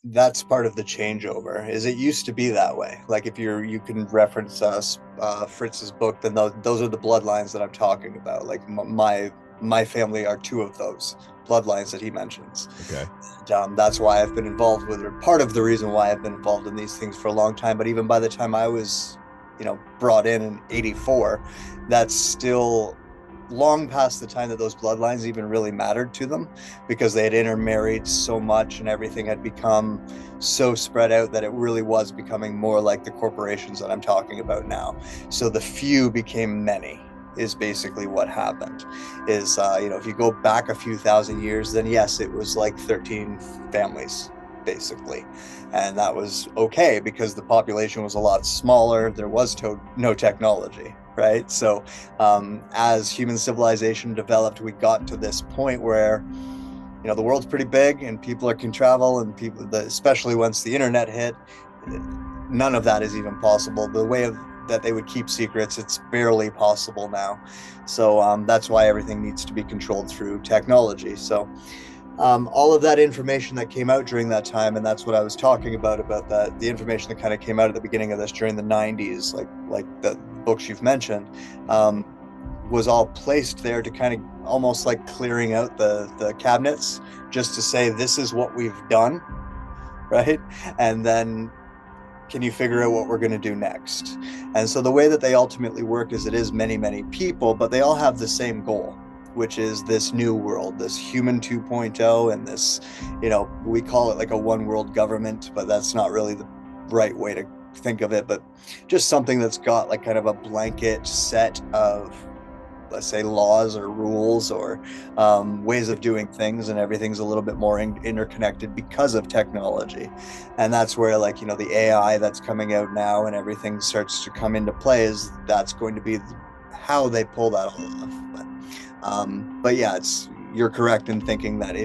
that's part of the changeover. Is it used to be that way? Like if you can reference Fritz's book, then those are the bloodlines that I'm talking about. Like my family are two of those bloodlines that he mentions. Okay. And, that's why I've been involved with, or part of the reason why I've been involved in these things for a long time. But even by the time I was, brought in '84, that's still long past the time that those bloodlines even really mattered to them, because they had intermarried so much and everything had become so spread out that it really was becoming more like the corporations that I'm talking about now. So the few became many is basically what happened. Is if you go back a few thousand years, then yes, it was like 13 families basically, and that was okay because the population was a lot smaller. There was no technology, right? So as human civilization developed, we got to this point where the world's pretty big and people can travel, and especially once the internet hit, none of that is even possible. The way that they would keep secrets, it's barely possible now. So that's why everything needs to be controlled through technology. So all of that information that came out during that time, and that's what I was talking about that the information that kind of came out at the beginning of this during the '90s, like the books you've mentioned, was all placed there to kind of almost like clearing out the cabinets, just to say this is what we've done, right? And then can you figure out what we're going to do next? And so the way that they ultimately work is it is many people, but they all have the same goal, which is this new world, this human 2.0, and this, we call it like a one world government, but that's not really the right way to think of it. But just something that's got like kind of a blanket set of, let's say, laws or rules or ways of doing things, and everything's a little bit more interconnected because of technology. And that's where, like, the AI that's coming out now and everything starts to come into play, is that's going to be how they pull that all off. But yeah, you're correct in thinking that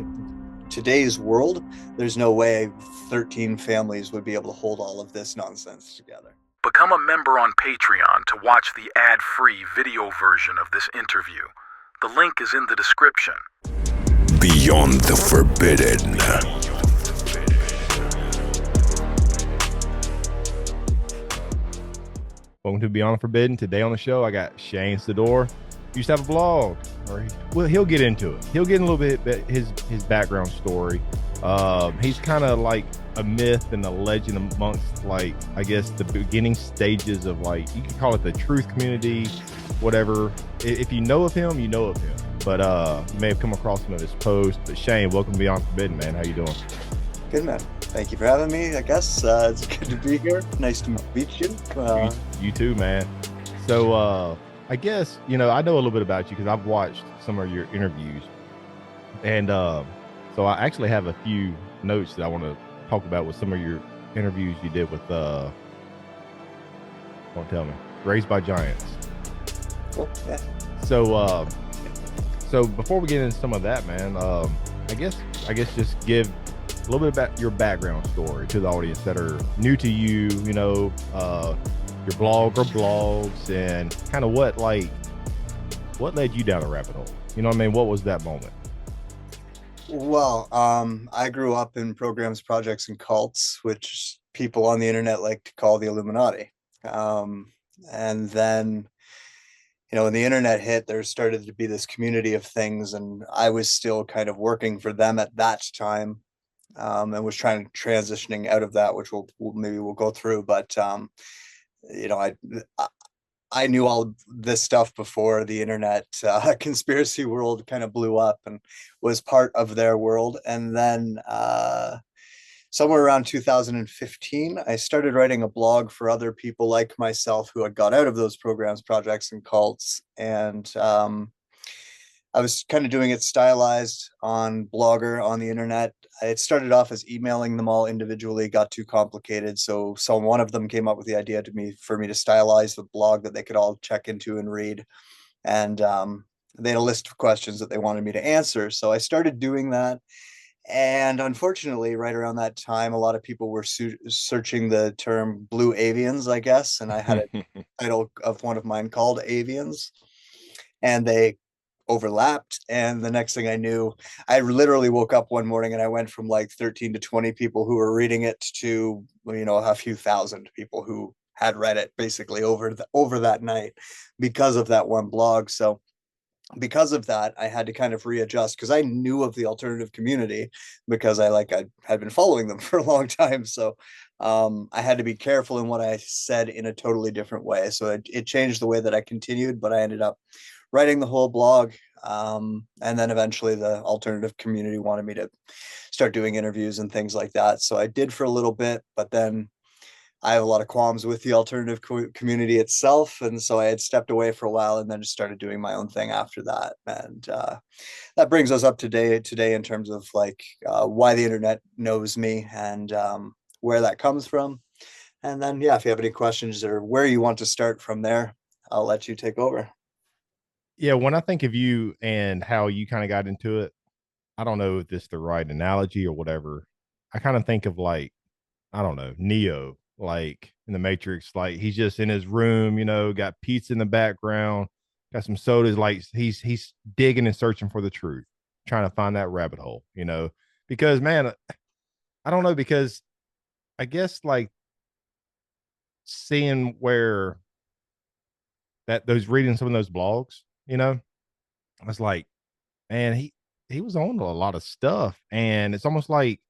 today's world, there's no way 13 families would be able to hold all of this nonsense together. Become a member on Patreon to watch the ad-free video version of this interview. The link is in the description. Beyond the Forbidden. Welcome to Beyond the Forbidden. Today on the show, I got Shane Sador. He used to have a blog, he'll get into it. He'll get in a little bit his background story. He's kind of like a myth and a legend amongst, like, I guess the beginning stages of, like, you could call it the truth community, whatever. If you know of him, you know of him. But you may have come across him in his post. But Shane, welcome to Beyond Forbidden, man. How you doing? Good, man. Thank you for having me. I guess it's good to be here. Nice to meet you. You too, man. So I guess, I know a little bit about you because I've watched some of your interviews. And so I actually have a few notes that I want to talk about with some of your interviews you did with, don't tell me, Raised by Giants. Cool. Yeah. So before we get into some of that, man, I guess just give a little bit about your background story to the audience that are new to you, your blog or blogs, and kind of what led you down a rabbit hole. You know what I mean? What was that moment? Well, I grew up in programs, projects, and cults, which people on the internet like to call the Illuminati. And then, when the internet hit, there started to be this community of things, and I was still kind of working for them at that time, and was trying to transitioning out of that, which we'll go through. But I knew all this stuff before the internet conspiracy world kind of blew up, and was part of their world. And then somewhere around 2015, I started writing a blog for other people like myself who had got out of those programs, projects, and cults. And I was kind of doing it stylized on Blogger on the internet. It started off as emailing them all individually, got too complicated. So one of them came up with the idea for me to stylize the blog that they could all check into and read. And they had a list of questions that they wanted me to answer. So I started doing that. And unfortunately, right around that time, a lot of people were searching the term blue avians, I guess. And I had a title of one of mine called Avians. And they overlapped. And the next thing I knew, I literally woke up one morning and I went from like 13 to 20 people who were reading it to, a few thousand people who had read it basically over that night because of that one blog. So because of that, I had to kind of readjust because I knew of the alternative community because I had been following them for a long time. So I had to be careful in what I said in a totally different way. So it changed the way that I continued, but I ended up writing the whole blog. And then eventually the alternative community wanted me to start doing interviews and things like that. So I did for a little bit, but then I have a lot of qualms with the alternative community itself. And so I had stepped away for a while and then just started doing my own thing after that. And that brings us up today in terms of why the internet knows me and where that comes from. And then, yeah, if you have any questions or where you want to start from there, I'll let you take over. Yeah, when I think of you and how you kind of got into it, I don't know if this is the right analogy or whatever. I kind of think of like, I don't know, Neo, like in the Matrix, like he's just in his room, got pizza in the background, got some sodas, like he's digging and searching for the truth, trying to find that rabbit hole, because man, I don't know, because I guess like seeing where that those reading some of those blogs, I was like, man, he was on a lot of stuff, and it's almost like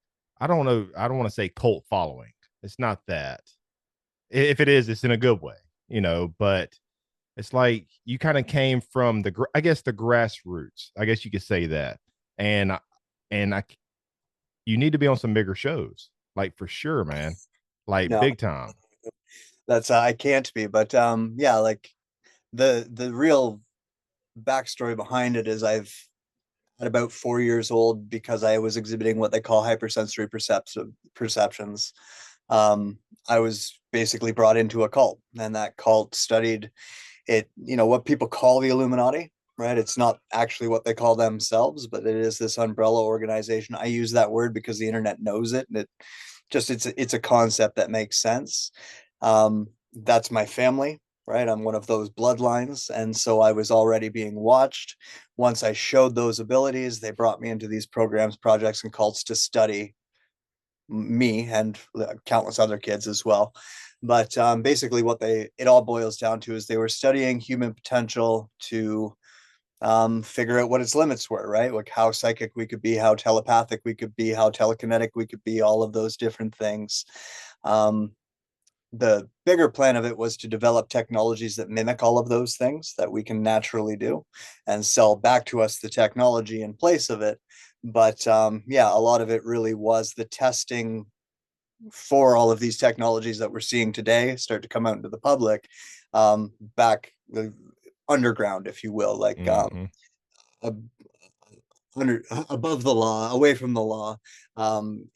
I don't know, I don't want to say cult following. It's not that. If it is, it's in a good way, but it's like you kind of came from I guess the grassroots. I guess you could say that, and I, you need to be on some bigger shows, like for sure, man, like No, big time. that's I can't be, but yeah, like the real backstory behind it is I've at about 4 years old because I was exhibiting what they call hypersensory perceptions. I was basically brought into a cult, and that cult studied it, what people call the Illuminati, right? It's not actually what they call themselves, but it is this umbrella organization. I use that word because the internet knows it, and it's a concept that makes sense. That's my family, right? I'm one of those bloodlines. And so I was already being watched. Once I showed those abilities, they brought me into these programs, projects, and cults to study me and countless other kids as well. But basically, what it all boils down to is they were studying human potential to figure out what its limits were, right? Like how psychic we could be, how telepathic we could be, how telekinetic we could be, all of those different things. Um, the bigger plan of it was to develop technologies that mimic all of those things that we can naturally do and sell back to us the technology in place of it. But yeah, a lot of it really was the testing for all of these technologies that we're seeing today start to come out into the public, back the underground, if you will, like Mm-hmm. under above the law, away from the law,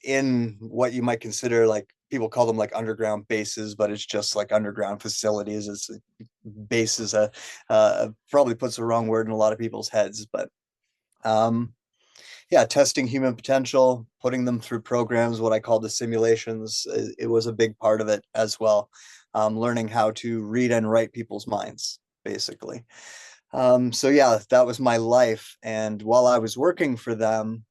in what you might consider like people call them like underground bases, but it's just like underground facilities. It's base is a probably puts the wrong word in a lot of people's heads, but um, yeah, testing human potential, putting them through programs, what I call the simulations, it was a big part of it as well. Learning how to read and write people's minds, basically. So yeah, that was my life. And while I was working for them,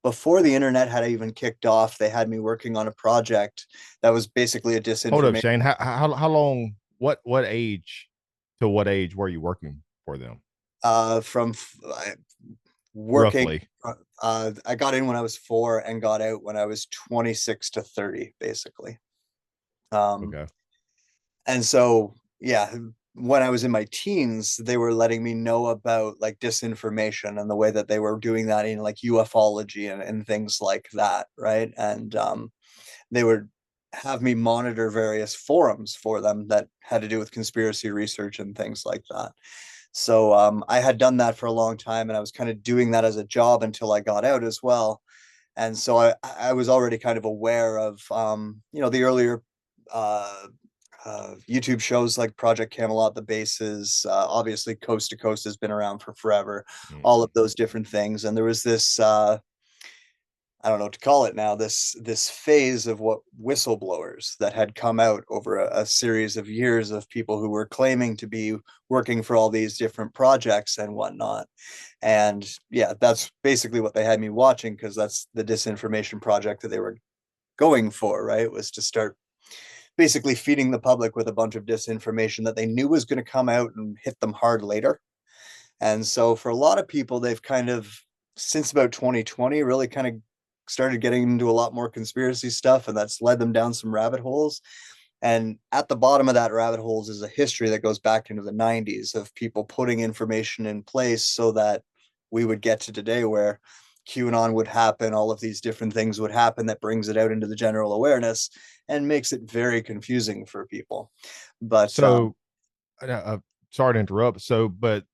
before the internet had even kicked off, they had me working on a project that was basically a Hold up, disinformation. Shane. How long? What age to what age were you working for them? From working, Roughly. I got in when I was 4 and got out when I was 26 to 30, basically. Um, Okay. and so, yeah, when I was in my teens, they were letting me know about like disinformation and the way that they were doing that in like ufology and things like that, right? And they would have me monitor various forums for them that had to do with conspiracy research and things like that. So I had done that for a long time, and I was kind of doing that as a job until I got out as well. And so I was already kind of aware of the earlier uh, YouTube shows like Project Camelot, The Bases, obviously Coast to Coast has been around for forever, all Mm-hmm. of those different things. And there was this I don't know what to call it now, this phase of what whistleblowers that had come out over a series of years of people who were claiming to be working for all these different projects and whatnot. And yeah, that's basically what they had me watching, because that's the disinformation project that they were going for, right? Was to start basically feeding the public with a bunch of disinformation that they knew was going to come out and hit them hard later. And so for a lot of people, they've kind of, since about 2020, really kind of started getting into a lot more conspiracy stuff, and that's led them down some rabbit holes. And at the bottom of that rabbit holes is a history that goes back into the 90s of people putting information in place so that we would get to today where QAnon would happen, all of these different things would happen that brings it out into the general awareness and makes it very confusing for people. But So, sorry to interrupt. So, but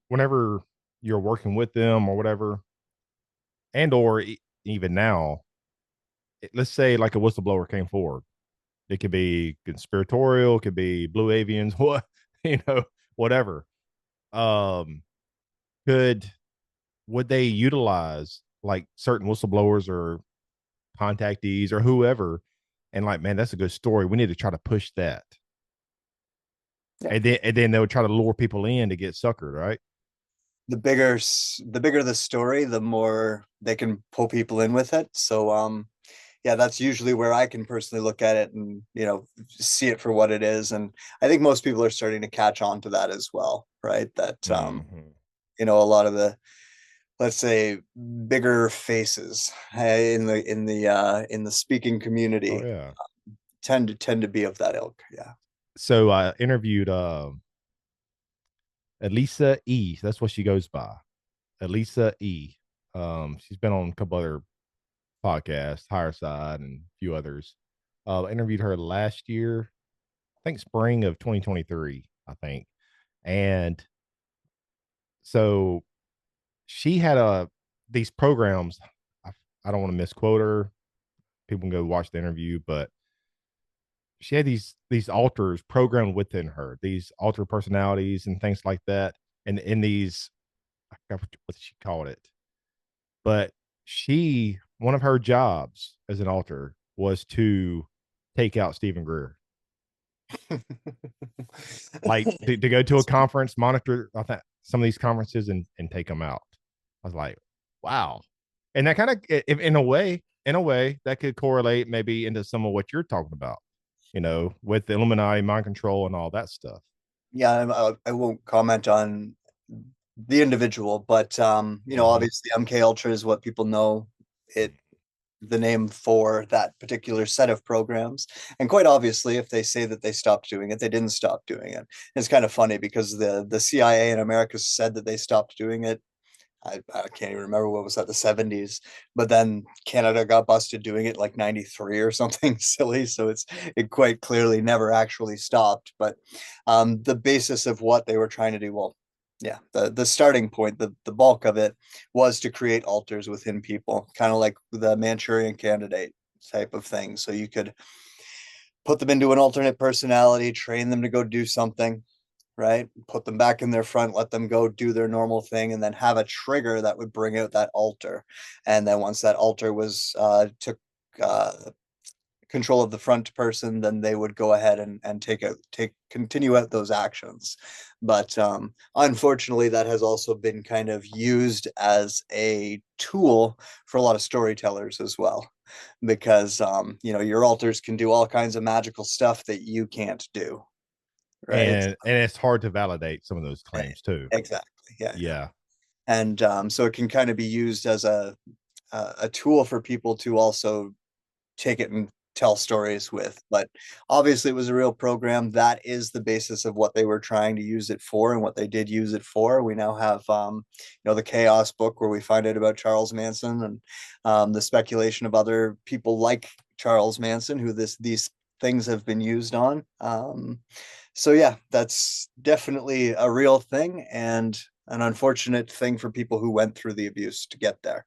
whenever you're working with them or whatever, and or even now, let's say like a whistleblower came forward. It could be conspiratorial, it could be blue avians, what whatever. Um, could would they utilize like certain whistleblowers or contactees or whoever, and like, man, that's a good story. We need to try to push that, yeah, and then they would try to lure people in to get suckered, right? the bigger the story, the more they can pull people in with it. So yeah, that's usually where I can personally look at it and, see it for what it is. And I think most people are starting to catch on to that as well, right? That Mm-hmm. a lot of the, let's say, bigger faces in the speaking Oh community yeah. tend to be of that ilk. Yeah. So I interviewed Elisa E. That's what she goes by. Elisa E. She's been on a couple other podcasts, Higher Side and a few others. I interviewed her last year, I think spring of 2023, I think. And so she had these programs. I, I don't want to misquote her. People can go watch the interview, but she had these alters programmed within her, these alter personalities and things like that. And in these, I forgot what she called it, but one of her jobs as an alter was to take out Stephen Greer, like to go to a conference, monitor I think some of these conferences and take them out. I was like, wow. And that kind of, in a way, that could correlate maybe into some of what you're talking about, with the Illuminati, mind control, and all that stuff. Yeah, I won't comment on the individual, but Mm-hmm. obviously MKUltra is what people know it the name for that particular set of programs. And quite obviously, if they say that they stopped doing it, they didn't stop doing it. It's kind of funny because the CIA in America said that they stopped doing it. I can't even remember what was that, the 70s, but then Canada got busted doing it like 93 or something silly. So it quite clearly never actually stopped. But the basis of what they were trying to do, well, yeah, the starting point, the bulk of it was to create alters within people, kind of like the Manchurian Candidate type of thing. So you could put them into an alternate personality, train them to go do something, right? Put them back in their front, let them go do their normal thing, and then have a trigger that would bring out that alter. And then once that alter was took uh, control of the front person, then they would go ahead and continue out those actions. But unfortunately, that has also been kind of used as a tool for a lot of storytellers as well, because your alters can do all kinds of magical stuff that you can't do, right? And it's hard to validate some of those claims too. Exactly. Yeah, yeah. Yeah. And so it can kind of be used as a tool for people to also take it and tell stories with. But obviously, it was a real program. That is the basis of what they were trying to use it for, and what they did use it for. We now have, the Chaos book, where we find out about Charles Manson, and the speculation of other people like Charles Manson who these things have been used on. So yeah, that's definitely a real thing, and an unfortunate thing for people who went through the abuse to get there,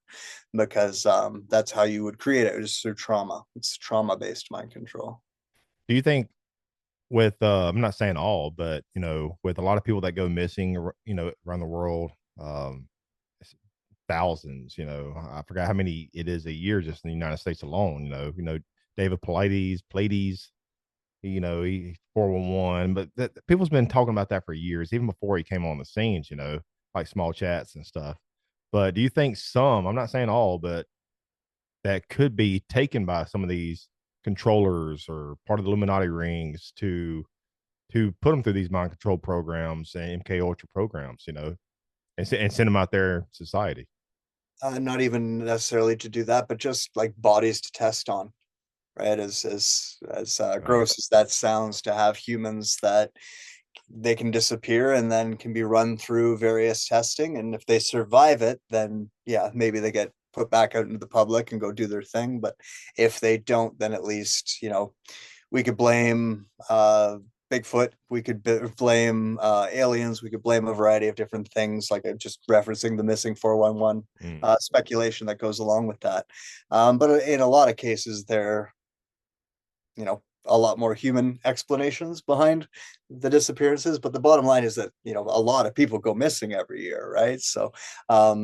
because that's how you would create it, is through trauma. It's trauma-based mind control. Do you think with I'm not saying all, but with a lot of people that go missing, around the world, um, thousands. I forgot how many it is a year just in the United States alone. David Pilates, he 411, but people's been talking about that for years, even before he came on the scenes, like small chats and stuff. But do you think some, I'm not saying all, but that could be taken by some of these controllers or part of the Illuminati rings to put them through these mind control programs and MKUltra programs, and send them out there in society? Not even necessarily to do that, but just like bodies to test on, right? As Right. gross as that sounds, to have humans that they can disappear and then can be run through various testing, and if they survive it, then yeah, maybe they get put back out into the public and go do their thing. But if they don't, then at least, we could blame Bigfoot, we could blame aliens, we could blame a variety of different things, like just referencing the missing 411 Mm. speculation that goes along with that. But in a lot of cases, they're, a lot more human explanations behind the disappearances. But the bottom line is that, a lot of people go missing every year, right? So I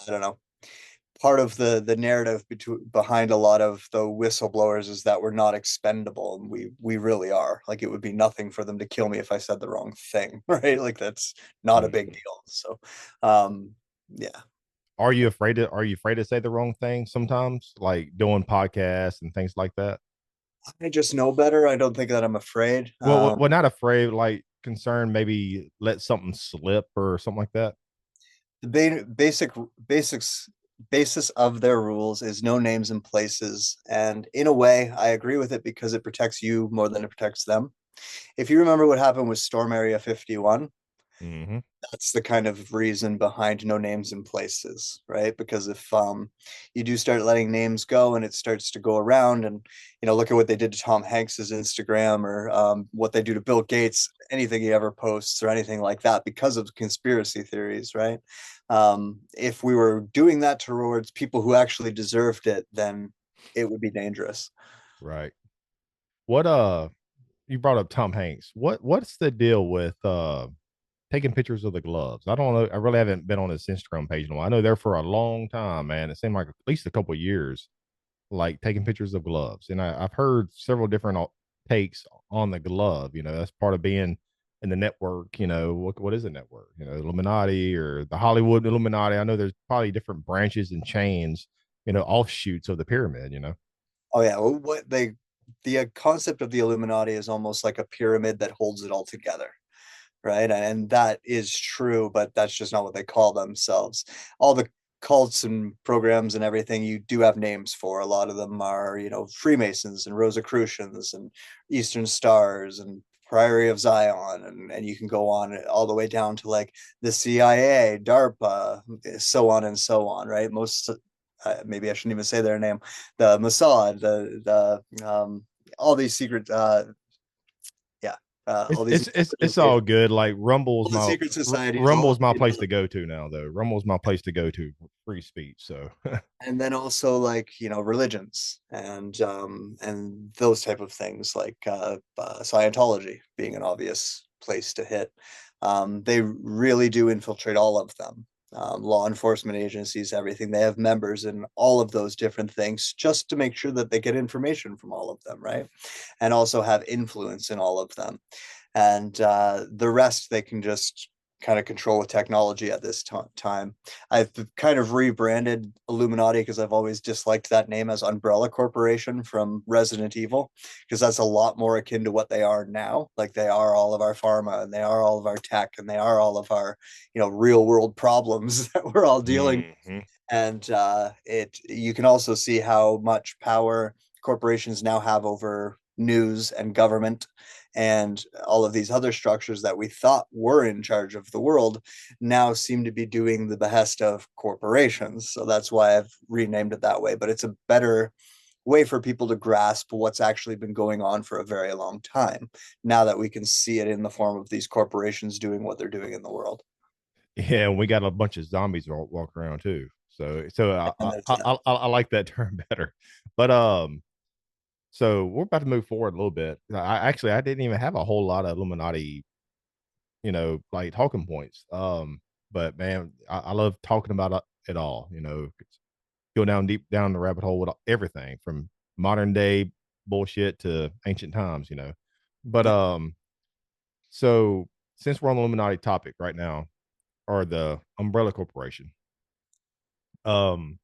don't know. Part of the narrative behind a lot of the whistleblowers is that we're not expendable, and we really are. Like, it would be nothing for them to kill me if I said the wrong thing, right? Like, that's not a big Mm. deal. So yeah. Are you afraid to say the wrong thing sometimes, like doing podcasts and things like that? I just know better. I don't think that I'm afraid. Well, not afraid, like concerned, maybe let something slip or something like that. The basics basis of their rules is no names and places, and in a way I agree with it because it protects you more than it protects them. If you remember what happened with Storm Area 51, Mm-hmm. that's the kind of reason behind no names and places, right? Because if you do start letting names go and it starts to go around, and look at what they did to Tom Hanks's Instagram, or what they do to Bill Gates, anything he ever posts or anything like that, because of conspiracy theories, right? If we were doing that towards people who actually deserved it, then it would be dangerous. Right. What you brought up Tom Hanks. What's the deal with taking pictures of the gloves? I don't know. I really haven't been on his Instagram page in a while. I know there for a long time, man. It seemed like at least a couple of years, like taking pictures of gloves. And I've heard several different takes on the glove. That's part of being in the network. What is a network? Illuminati or the Hollywood Illuminati. I know there's probably different branches and chains, offshoots of the pyramid. Oh yeah, well, the concept of the Illuminati is almost like a pyramid that holds it all together, right? And that is true, but that's just not what they call themselves. All the cults and programs and everything, you do have names for. A lot of them are, Freemasons and Rosicrucians and Eastern Stars and Priory of Zion, and you can go on all the way down to like the CIA, DARPA, so on and so on, right? Most maybe I shouldn't even say their name. The Mossad, the all these secret yeah, It's all these it's it's it's organizations, all good. Like all the secret societies, all Rumble's my place to go to now, though. Rumble's my place to go to for free speech. So and then also like, religions and those type of things, like Scientology being an obvious place to hit. They really do infiltrate all of them. Law enforcement agencies, everything. They have members in all of those different things just to make sure that they get information from all of them, right? And also have influence in all of them. And the rest they can just kind of control with technology at this time. I've kind of rebranded Illuminati because I've always disliked that name as Umbrella Corporation from Resident Evil, because that's a lot more akin to what they are now. Like, they are all of our pharma, and they are all of our tech, and they are all of our, real world problems that we're all dealing. Mhm. And it you can also see how much power corporations now have over news and government and all of these other structures that we thought were in charge of the world now seem to be doing the behest of corporations. So that's why I've renamed it that way, but it's a better way for people to grasp what's actually been going on for a very long time, now that we can see it in the form of these corporations doing what they're doing in the world. Yeah, and we got a bunch of zombies walk around too. So And I like that term better. But so we're about to move forward a little bit. I didn't even have a whole lot of Illuminati, like talking points. But man, I love talking about at all. Go down deep down the rabbit hole with everything from modern day bullshit to ancient times. But Yeah. so since we're on the Illuminati topic right now, or the Umbrella Corporation, um,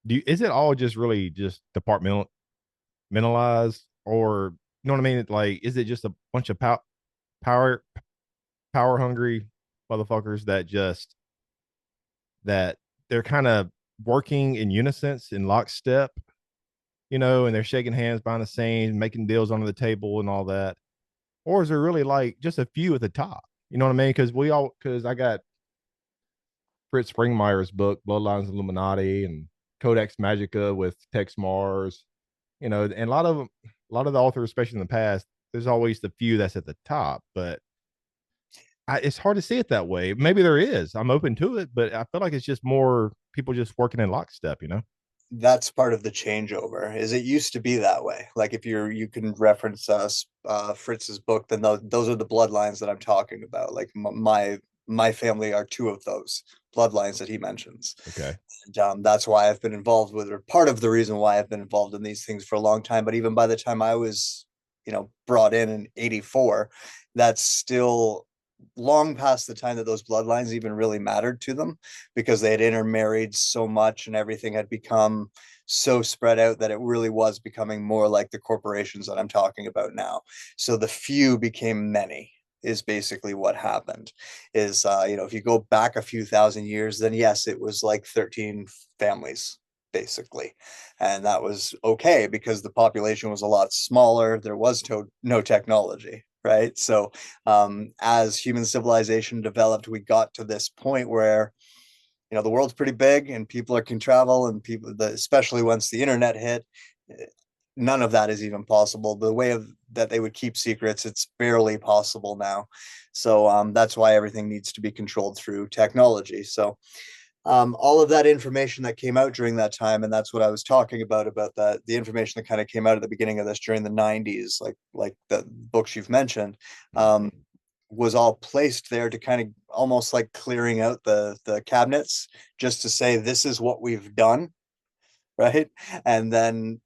is it all just really just departmentalized, or you know what I mean? Like, is it just a bunch of power power hungry motherfuckers that they're kind of working in unison, in lockstep, and they're shaking hands behind the scenes, making deals under the table and all that? Or is there really like just a few at the top? You know what I mean? Because I got Fritz Springmeier's book, Bloodlines of Illuminati, and Codex Magica with Tex Mars, and a lot of the authors, especially in the past, there's always the few that's at the top, but it's hard to see it that way. Maybe there is. I'm open to it, but I feel like it's just more people just working in lockstep. That's part of the changeover. Is it used to be that way? Like if you can reference Fritz's book, then those are the bloodlines that I'm talking about. Like my family are two of those bloodlines that he mentions. Okay. And that's why I've been involved with, or part of the reason why I've been involved in these things for a long time. But even by the time I was, brought in '84, that's still long past the time that those bloodlines even really mattered to them, because they had intermarried so much and everything had become so spread out that it really was becoming more like the corporations that I'm talking about now. So the few became many is basically what happened. Is if you go back a few thousand years, then yes, it was like 13 families basically, and that was okay because the population was a lot smaller. There was no technology, right? So as human civilization developed, we got to this point where the world's pretty big and people can travel, and especially once the internet hit, none of that is even possible. The way that they would keep secrets, it's barely possible now. So that's why everything needs to be controlled through technology. So all of that information that came out during that time, and that's what I was talking about that the information that kind of came out at the beginning of this during the '90s, like the books you've mentioned, was all placed there to kind of almost like clearing out the cabinets, just to say this is what we've done, right? And then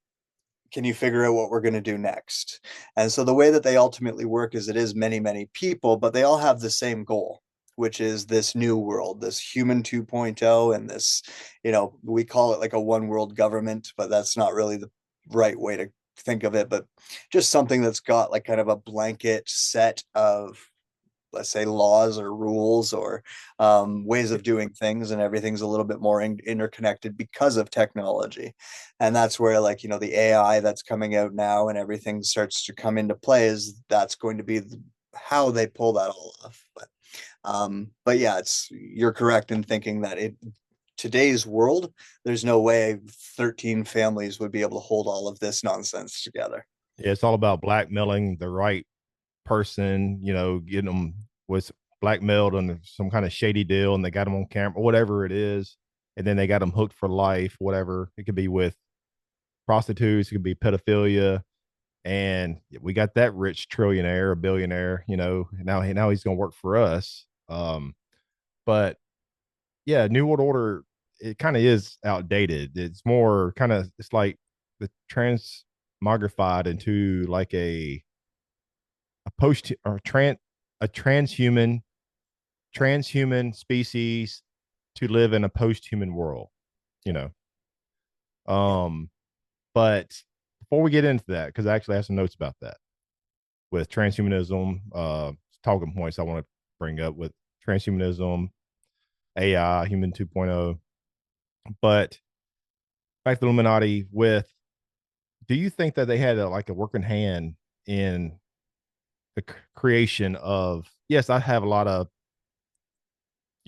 can you figure out what we're going to do next? And so the way that they ultimately work is it is many, many people, but they all have the same goal, which is this new world, this human 2.0, and this, we call it like a one world government, but that's not really the right way to think of it, but just something that's got like kind of a blanket set of, let's say, laws or rules or ways of doing things, and everything's a little bit more interconnected because of technology. And that's where, like, the AI that's coming out now and everything starts to come into play, is that's going to be how they pull that all off. But yeah, you're correct in thinking that today's world, there's no way 13 families would be able to hold all of this nonsense together. Yeah, it's all about blackmailing the right person, getting them was blackmailed on some kind of shady deal, and they got them on camera, whatever it is, and then they got them hooked for life, whatever. It could be with prostitutes, it could be pedophilia, and we got that rich trillionaire, a billionaire, now he's going to work for us. But yeah, New World Order, it kind of is outdated. It's more kind of, it's like the transmogrified into like a post or a transhuman species to live in a post-human world, you know. But before we get into that, because I actually have some notes about that with transhumanism, talking points I want to bring up with transhumanism, AI, human 2.0. But back to the Illuminati with, do you think that they had like a working hand in the creation of, yes, I have a lot of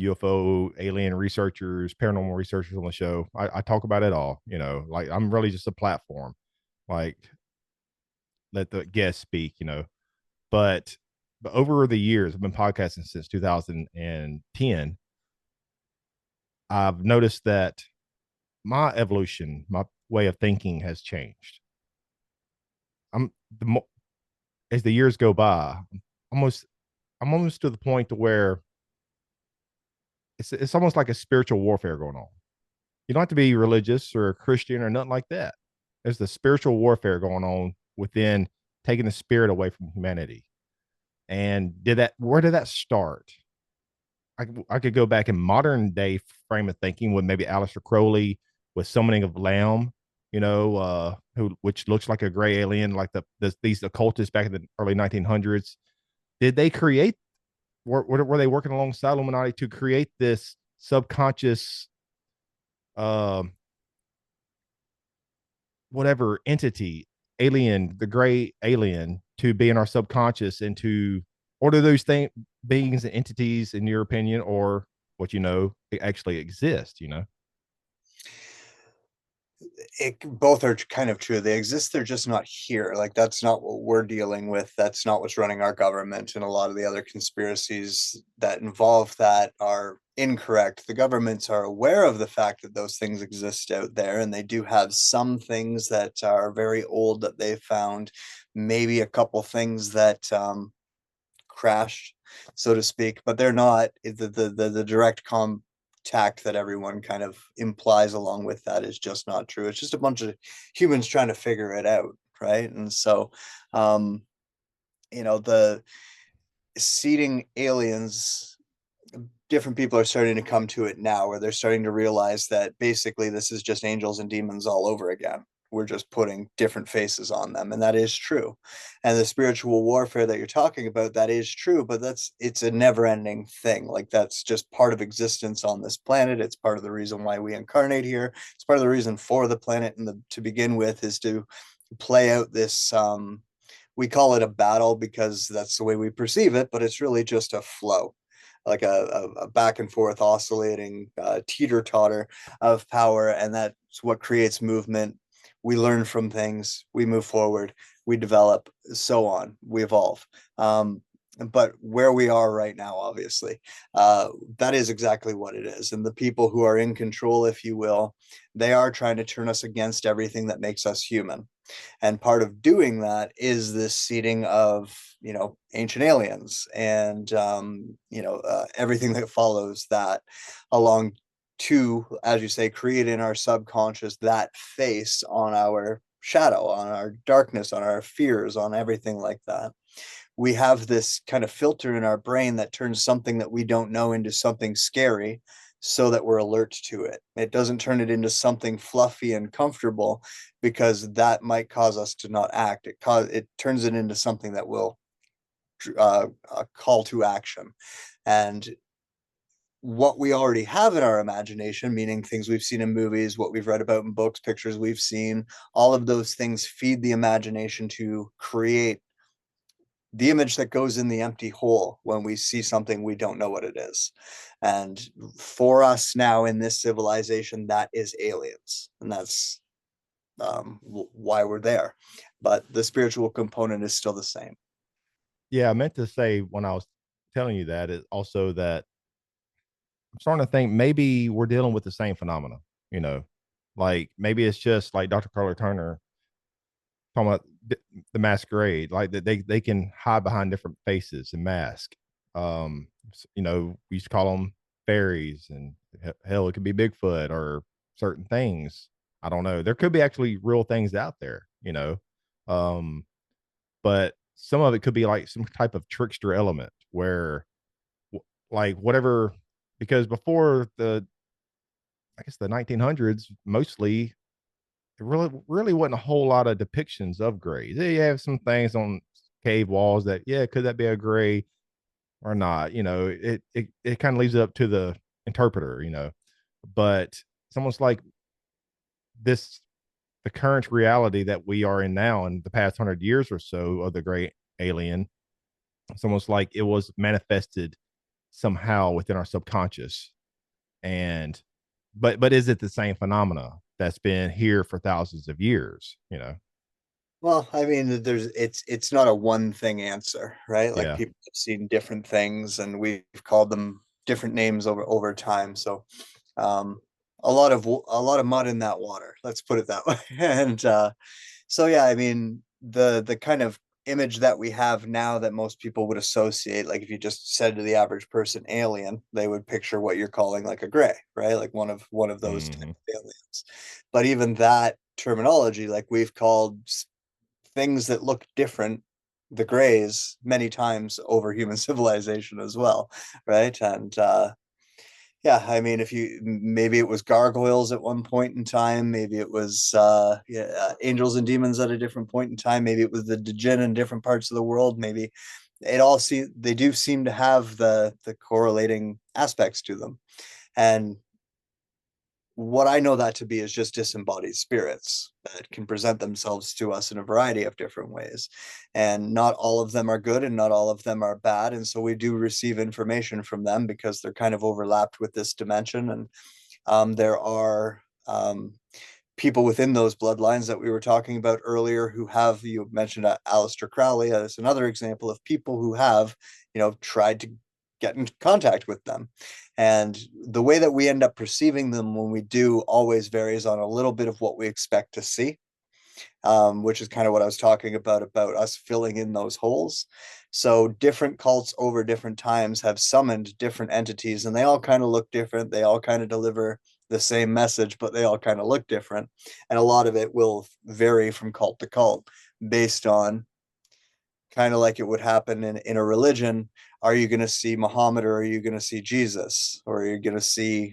UFO, alien researchers, paranormal researchers on the show. I talk about it all, like I'm really just a platform, like let the guests speak, but over the years, I've been podcasting since 2010. I've noticed that my evolution, my way of thinking has changed. I'm the mo- as the years go by, almost I'm almost to the point to where it's almost like a spiritual warfare going on. You don't have to be religious or a Christian or nothing like that. There's the spiritual warfare going on within taking the spirit away from humanity. And where did that start? I could go back in modern day frame of thinking with maybe Aleister Crowley with summoning of Lamb, which looks like a gray alien, like these occultists back in the early 1900s. Did they create? Were they working alongside Illuminati to create this subconscious, uh, whatever entity, alien, the gray alien, to be in our subconscious and to order those beings and entities, in your opinion, or what they actually exist? Both are kind of true. They exist, they're just not here. Like, that's not what we're dealing with. That's not what's running our government, and a lot of the other conspiracies that involve that are incorrect. The governments are aware of the fact that those things exist out there, and they do have some things that are very old that they found, maybe a couple things that crashed, so to speak, but they're not the direct contact that everyone kind of implies along with that is just not true. It's just a bunch of humans trying to figure it out, right? And so, um, the seeding aliens, different people are starting to come to it now, where they're starting to realize that basically this is just angels and demons all over again. We're just putting different faces on them, and that is true. And the spiritual warfare that you're talking about, that is true, but it's a never-ending thing. Like, that's just part of existence on this planet. It's part of the reason why we incarnate here. It's part of the reason for the planet, and to begin with, is to play out this, we call it a battle because that's the way we perceive it, but it's really just a flow, like a back and forth oscillating teeter totter of power. And that's what creates movement. We learn from things, we move forward, we develop, so on, we evolve. But where we are right now, obviously, that is exactly what it is. And the people who are in control, if you will, they are trying to turn us against everything that makes us human. And part of doing that is this seeding of, ancient aliens, and everything that follows that along, to, as you say, create in our subconscious that face on our shadow, on our darkness, on our fears, on everything like that. We have this kind of filter in our brain that turns something that we don't know into something scary, so that we're alert to it. It doesn't turn it into something fluffy and comfortable, because that might cause us to not act. It turns it into something that will a call to action. And what we already have in our imagination, meaning things we've seen in movies, what we've read about in books, pictures we've seen, all of those things feed the imagination to create the image that goes in the empty hole when we see something we don't know what it is. And for us now in this civilization, that is aliens, and that's why we're there. But the spiritual component is still the same. Yeah, I meant to say when I was telling you that is also that I'm starting to think maybe we're dealing with the same phenomena, you know, like maybe it's just like Dr. Carla Turner talking about the masquerade, like that they can hide behind different faces and mask. We used to call them fairies, and hell, it could be Bigfoot or certain things. I don't know. There could be actually real things out there, um, but some of it could be like some type of trickster element where, like, whatever, because before I guess the 1900s, mostly there really wasn't a whole lot of depictions of grays. You have some things on cave walls that, yeah, could that be a gray or not? It kind of leaves it up to the interpreter, but it's almost like this, the current reality that we are in now in the past 100 years or so of the gray alien, it's almost like it was manifested somehow within our subconscious. And but is it the same phenomena that's been here for thousands of years? Well, I mean, it's not a one thing answer, right? Like, Yeah. people have seen different things, and we've called them different names over time. So, um, a lot of mud in that water. Let's put it that way. And so, yeah, I mean, the kind of image that we have now that most people would associate, like if you just said to the average person alien, they would picture what you're calling like a gray, right? Like one of those type Hmm. of aliens. But even that terminology, like we've called things that look different the grays many times over human civilization as well, right? And yeah, I mean, if you maybe it was gargoyles at one point in time, maybe it was yeah, angels and demons at a different point in time, maybe it was the djinn in different parts of the world, maybe it all see they do seem to have the correlating aspects to them. And what I know that to be is just disembodied spirits that can present themselves to us in a variety of different ways. And not all of them are good and not all of them are bad. And so we do receive information from them because they're kind of overlapped with this dimension. And there are people within those bloodlines that we were talking about earlier who have, you mentioned Aleister Crowley as another example of people who have, tried to get in contact with them. And the way that we end up perceiving them when we do always varies on a little bit of what we expect to see, which is kind of what I was talking about us filling in those holes. So different cults over different times have summoned different entities, and they all kind of look different. They all kind of deliver the same message, but they all kind of look different. And a lot of it will vary from cult to cult based on kind of like it would happen in a religion. Are you going to see Muhammad or are you going to see Jesus? Or are you going to see,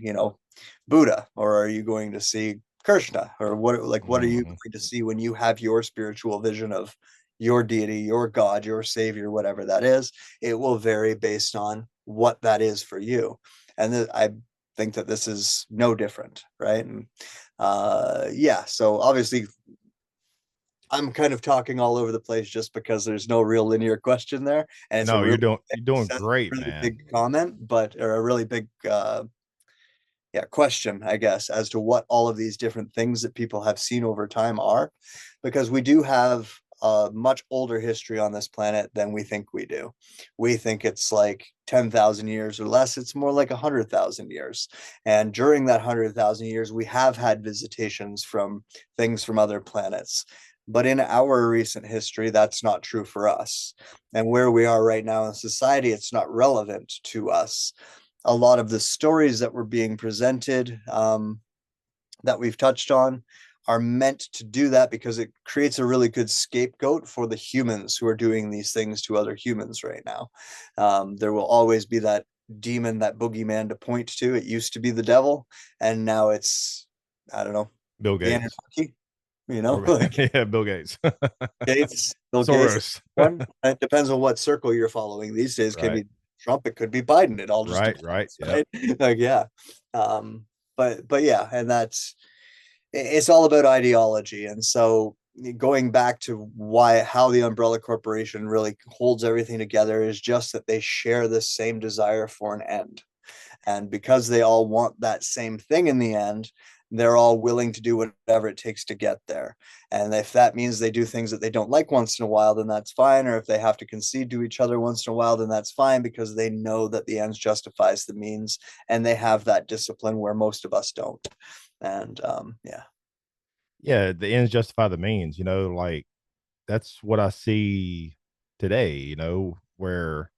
Buddha? Or are you going to see Krishna? Or what are you Hmm. going to see when you have your spiritual vision of your deity, your God, your savior, whatever that is? It will vary based on what that is for you. And I think that this is no different, right? And yeah, so obviously I'm kind of talking all over the place just because there's no real linear question there, and it's a No, really you're doing great, really man. big comment, but or a really big yeah question, I guess, as to what all of these different things that people have seen over time are, because we do have a much older history on this planet than we think we do. We think it's like 10,000 years or less. It's more like 100,000 years. And during that 100,000 years, we have had visitations from things from other planets. But in our recent history, that's not true for us. And where we are right now in society, it's not relevant to us. A lot of the stories that were being presented, that we've touched on, are meant to do that because it creates a really good scapegoat for the humans who are doing these things to other humans right now. There will always be that demon, that boogeyman to point to. It used to be the devil, and now it's, I don't know, Bill the Gates. Anunnaki, Or like yeah, Bill Gates. Gates, Bill Gates. Soros. One, it depends on what circle you're following. These days, could Right. be Trump, it could be Biden. It all just Right, right. depends, Yep. right? Like, yeah. Um, but yeah, and it's all about ideology. And so going back to why how the umbrella corporation really holds everything together is just that they share the same desire for an end. And because they all want that same thing in the end, they're all willing to do whatever it takes to get there. And if that means they do things that they don't like once in a while, then that's fine. Or if they have to concede to each other once in a while, then that's fine, because they know that the ends justifies the means, and they have that discipline where most of us don't. And yeah. Yeah, the ends justify the means, like that's what I see today, where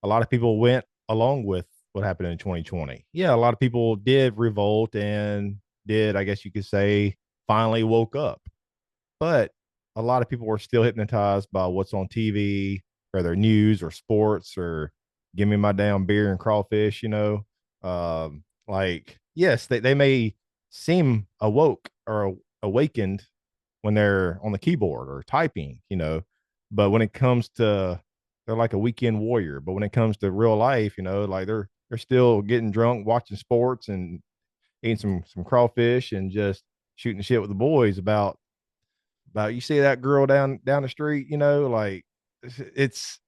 a lot of people went along with what happened in 2020. Yeah, a lot of people did revolt and did, I guess you could say, finally woke up. But a lot of people were still hypnotized by what's on TV, whether news or sports or give me my damn beer and crawfish, like, yes, they may seem awoke or awakened when they're on the keyboard or typing, but when it comes to, they're like a weekend warrior. But when it comes to real life, like they're still getting drunk, watching sports and eating some crawfish and just shooting shit with the boys about you see that girl down the street, like it's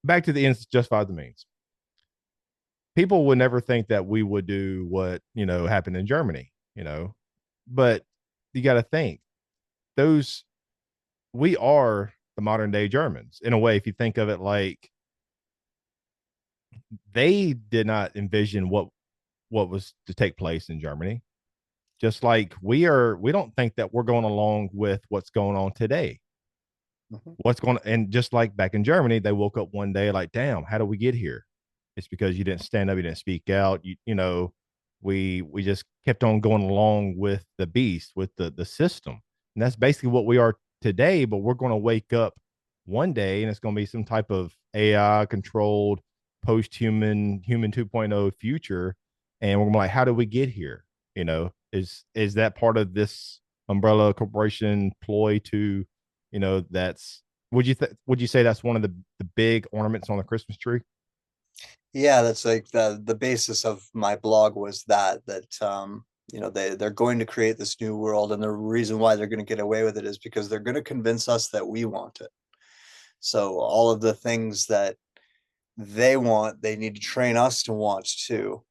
back to the ends justify the means. People would never think that we would do what happened in Germany, but you got to think those we are the modern day Germans in a way. If you think of it, like they did not envision what was to take place in Germany. Just like we don't think that we're going along with what's going on today. Mhm. What's going to, and just like back in Germany, they woke up one day like, damn, how did we get here? It's because you didn't stand up, you didn't speak out. We just kept on going along with the beast, with the system. And that's basically what we are today, but we're going to wake up one day and it's going to be some type of AI controlled post-human human 2.0 future. And we're gonna be like, how did we get here? Is that part of this umbrella corporation ploy to, that's would you say that's one of the big ornaments on the Christmas tree? Yeah, that's like the basis of my blog was that they're going to create this new world, and the reason why they're going to get away with it is because they're going to convince us that we want it. So all of the things that they want, they need to train us to want too.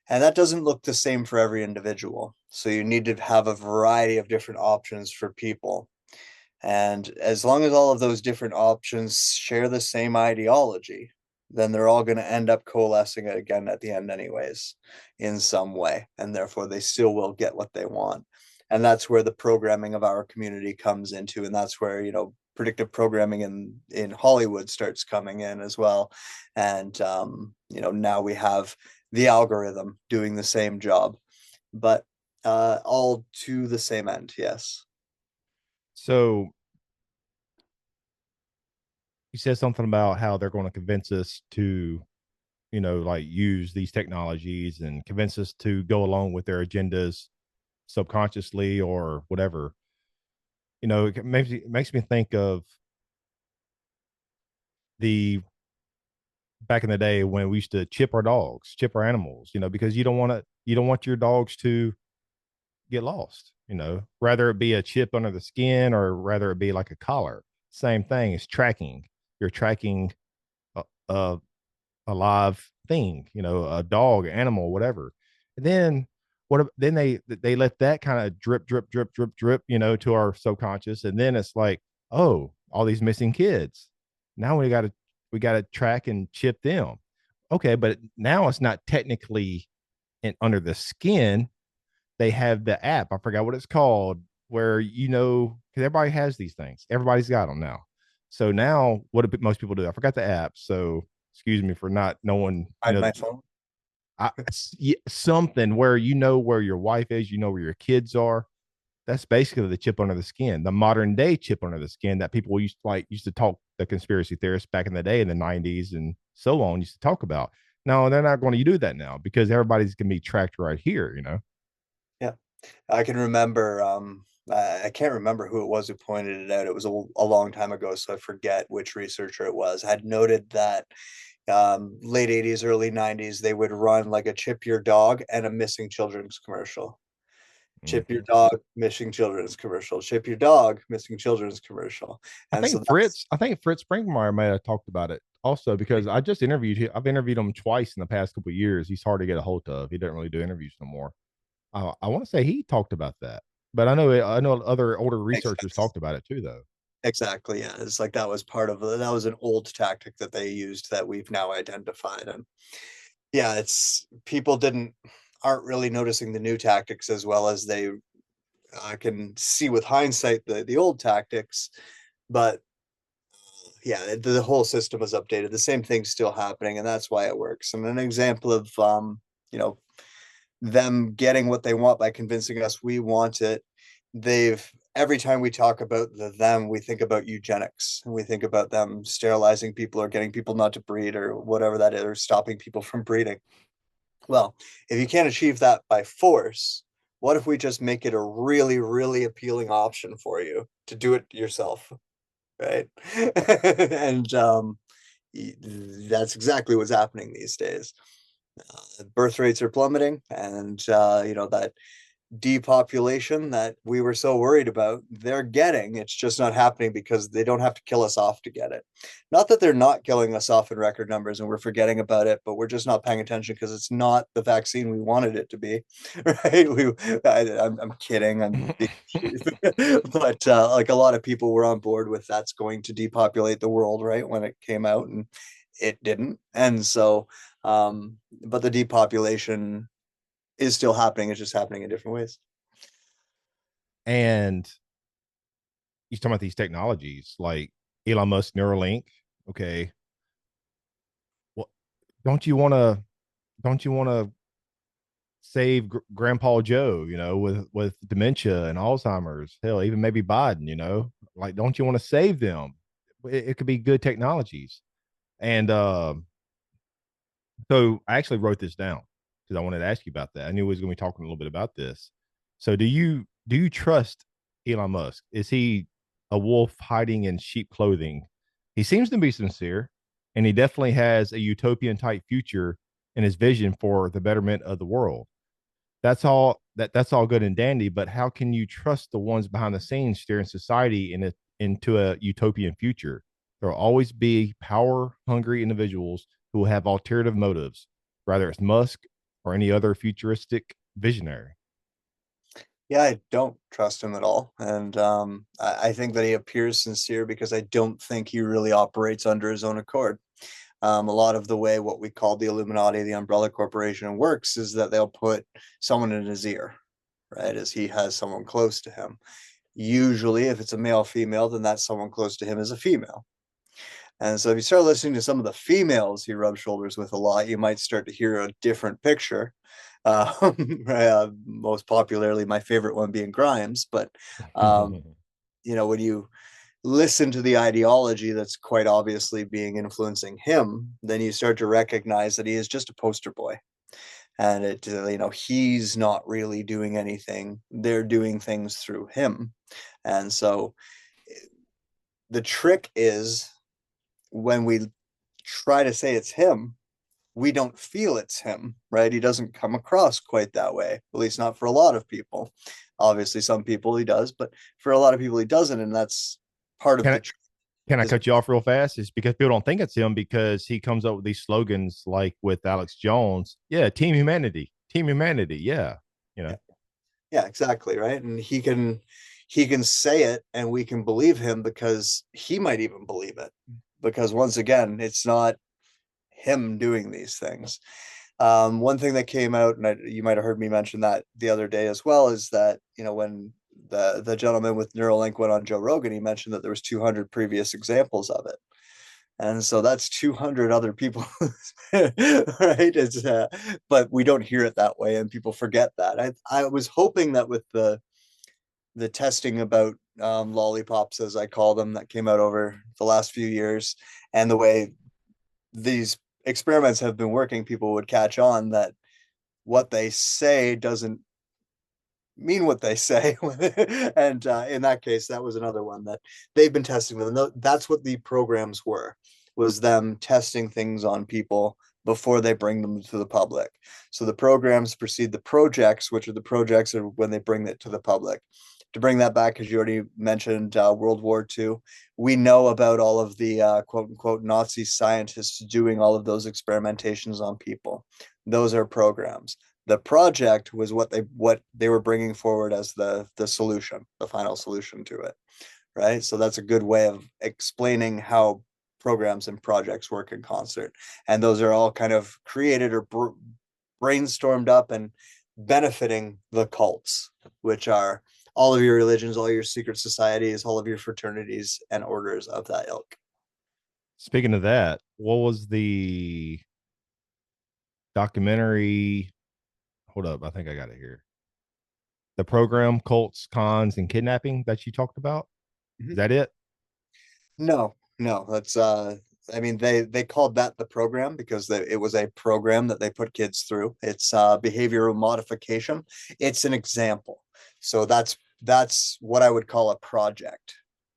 And that doesn't look the same for every individual. So you need to have a variety of different options for people. And as long as all of those different options share the same ideology, then they're all going to end up coalescing again at the end, anyways, in some way. And therefore, they still will get what they want. And that's where the programming of our community comes into. And that's where, predictive programming in Hollywood starts coming in as well. And, now we have the algorithm doing the same job, but all to the same end. Yes. So you said something about how they're going to convince us to, like use these technologies and convince us to go along with their agendas subconsciously or whatever. It makes me think of the back in the day when we used to chip our dogs, chip our animals, because you don't want your dogs to get lost, rather it be a chip under the skin or rather it be like a collar. Same thing as tracking. You're tracking a, a, a live thing, a dog, animal, whatever. And then then they let that kind of drip, drip, drip, drip, drip, to our subconscious. And then it's like, oh, all these missing kids. Now we gotta track and chip them. Okay, but now it's not technically under the skin. They have the app. I forgot what it's called, where because everybody has these things. Everybody's got them now. So now, what do most people do? I forgot the app. So excuse me for not knowing. Hide my phone. Something where where your wife is, where your kids are. That's basically the chip under the skin, the modern day chip under the skin that people used to talk, the conspiracy theorists back in the day in the 90s and so on used to talk about. No, they're not going to do that now because everybody's going to be tracked right here. Yeah. I can remember, I can't remember who it was who pointed it out. It was a long time ago, so I forget which researcher it was. Had noted that late 80s, early 90s, they would run like a chip your dog and a missing children's commercial. Chip your Mhm. dog, missing children's commercial. Chip your dog, missing children's commercial. And so that's I think Fritz Springmeyer may have talked about it also because I just interviewed him. I've interviewed him twice in the past couple of years. He's hard to get a hold of. He doesn't really do interviews no more. I want to say he talked about that, but I know other older makes researchers sense. talked about it too, though. Exactly. Yeah. It's like that was that was an old tactic that they used that we've now identified. And yeah, it's people didn't aren't really noticing the new tactics as well as they can see with hindsight the old tactics, but yeah, the whole system is updated. The same thing's still happening, and that's why it works. And an example of you know, them getting what they want by convincing us we want it. They've every time we talk about them, we think about eugenics, and we think about them sterilizing people or getting people not to breed or whatever that is, or stopping people from breeding. Well, if you can't achieve that by force, what if we just make it a really, really appealing option for you to do it yourself, right? And that's exactly what's happening these days. Birth rates are plummeting, and that depopulation that we were so worried about, they're getting. It's just not happening because they don't have to kill us off to get it. Not that they're not killing us off in record numbers and we're forgetting about it, but we're just not paying attention because it's not the vaccine we wanted it to be, right? I'm kidding. But like a lot of people were on board with that's going to depopulate the world, right? When it came out, and it didn't. And so, but the depopulation is still happening. It's just happening in different ways. And he's talking about these technologies like Elon Musk Neuralink. Okay, well, don't you want to? Don't you want to save Grandpa Joe? You know, with dementia and Alzheimer's. Hell, even maybe Biden. You know, like, don't you want to save them? It could be good technologies. And so I actually wrote this down because I wanted to ask you about that. I knew we was going to be talking a little bit about this. So do you trust Elon Musk? Is he a wolf hiding in sheep clothing? He seems to be sincere, and he definitely has a utopian type future in his vision for the betterment of the world. That's all good and dandy, but how can you trust the ones behind the scenes steering society into a utopian future? There will always be power hungry individuals who will have alternative motives, whether it's Musk or any other futuristic visionary. Yeah, I don't trust him at all. And I think that he appears sincere because I don't think he really operates under his own accord. A lot of the way what we call the Illuminati, the umbrella corporation, works is that they'll put someone in his ear, right? As he has someone close to him. Usually, if it's a male female, then that someone close to him is a female. And so if you start listening to some of the females he rubs shoulders with a lot, you might start to hear a different picture. Most popularly, my favorite one being Grimes. But, when you listen to the ideology that's quite obviously being influencing him, then you start to recognize that he is just a poster boy. And he's not really doing anything. They're doing things through him. And so the trick is when we try to say it's him, we don't feel it's him, right? He doesn't come across quite that way, at least not for a lot of people. Obviously, some people he does, but for a lot of people he doesn't, and that's part of can I the can I is cut you off real fast? It's because people don't think it's him because he comes up with these slogans like with Alex Jones. Yeah, Team Humanity. Team Humanity. Yeah. You know. yeah, yeah, exactly, right. And he can say it, and we can believe him because he might even believe it. Because once again, it's not him doing these things. One thing that came out, and you might have heard me mention that the other day as well, is that when the gentleman with Neuralink went on Joe Rogan, he mentioned that there was 200 previous examples of it, and so that's 200 other people, right? But we don't hear it that way, and people forget that. I was hoping that with the testing about lollipops, as I call them, that came out over the last few years, and the way these experiments have been working, people would catch on that what they say doesn't mean what they say. And in that case, that was another one that they've been testing with. And that's what the programs were, was them testing things on people before they bring them to the public. So the programs precede the projects, which are the projects are when they bring it to the public. To bring that back, as you already mentioned, World War II, we know about all of the quote unquote Nazi scientists doing all of those experimentations on people. Those are programs. The project was what they were bringing forward as the solution, the final solution to it, right? So that's a good way of explaining how programs and projects work in concert, and those are all kind of created or brainstormed up and benefiting the cults, which are all of your religions, all your secret societies, all of your fraternities and orders of that ilk. Speaking of that, what was the documentary? Hold up, I think I got it here. The program cults, cons, and kidnapping that you talked about. Is Mm-hmm. that it? No, no, that's I mean they called that the program because it was a program that they put kids through. It's behavioral modification. It's an example. So that's what I would call a project,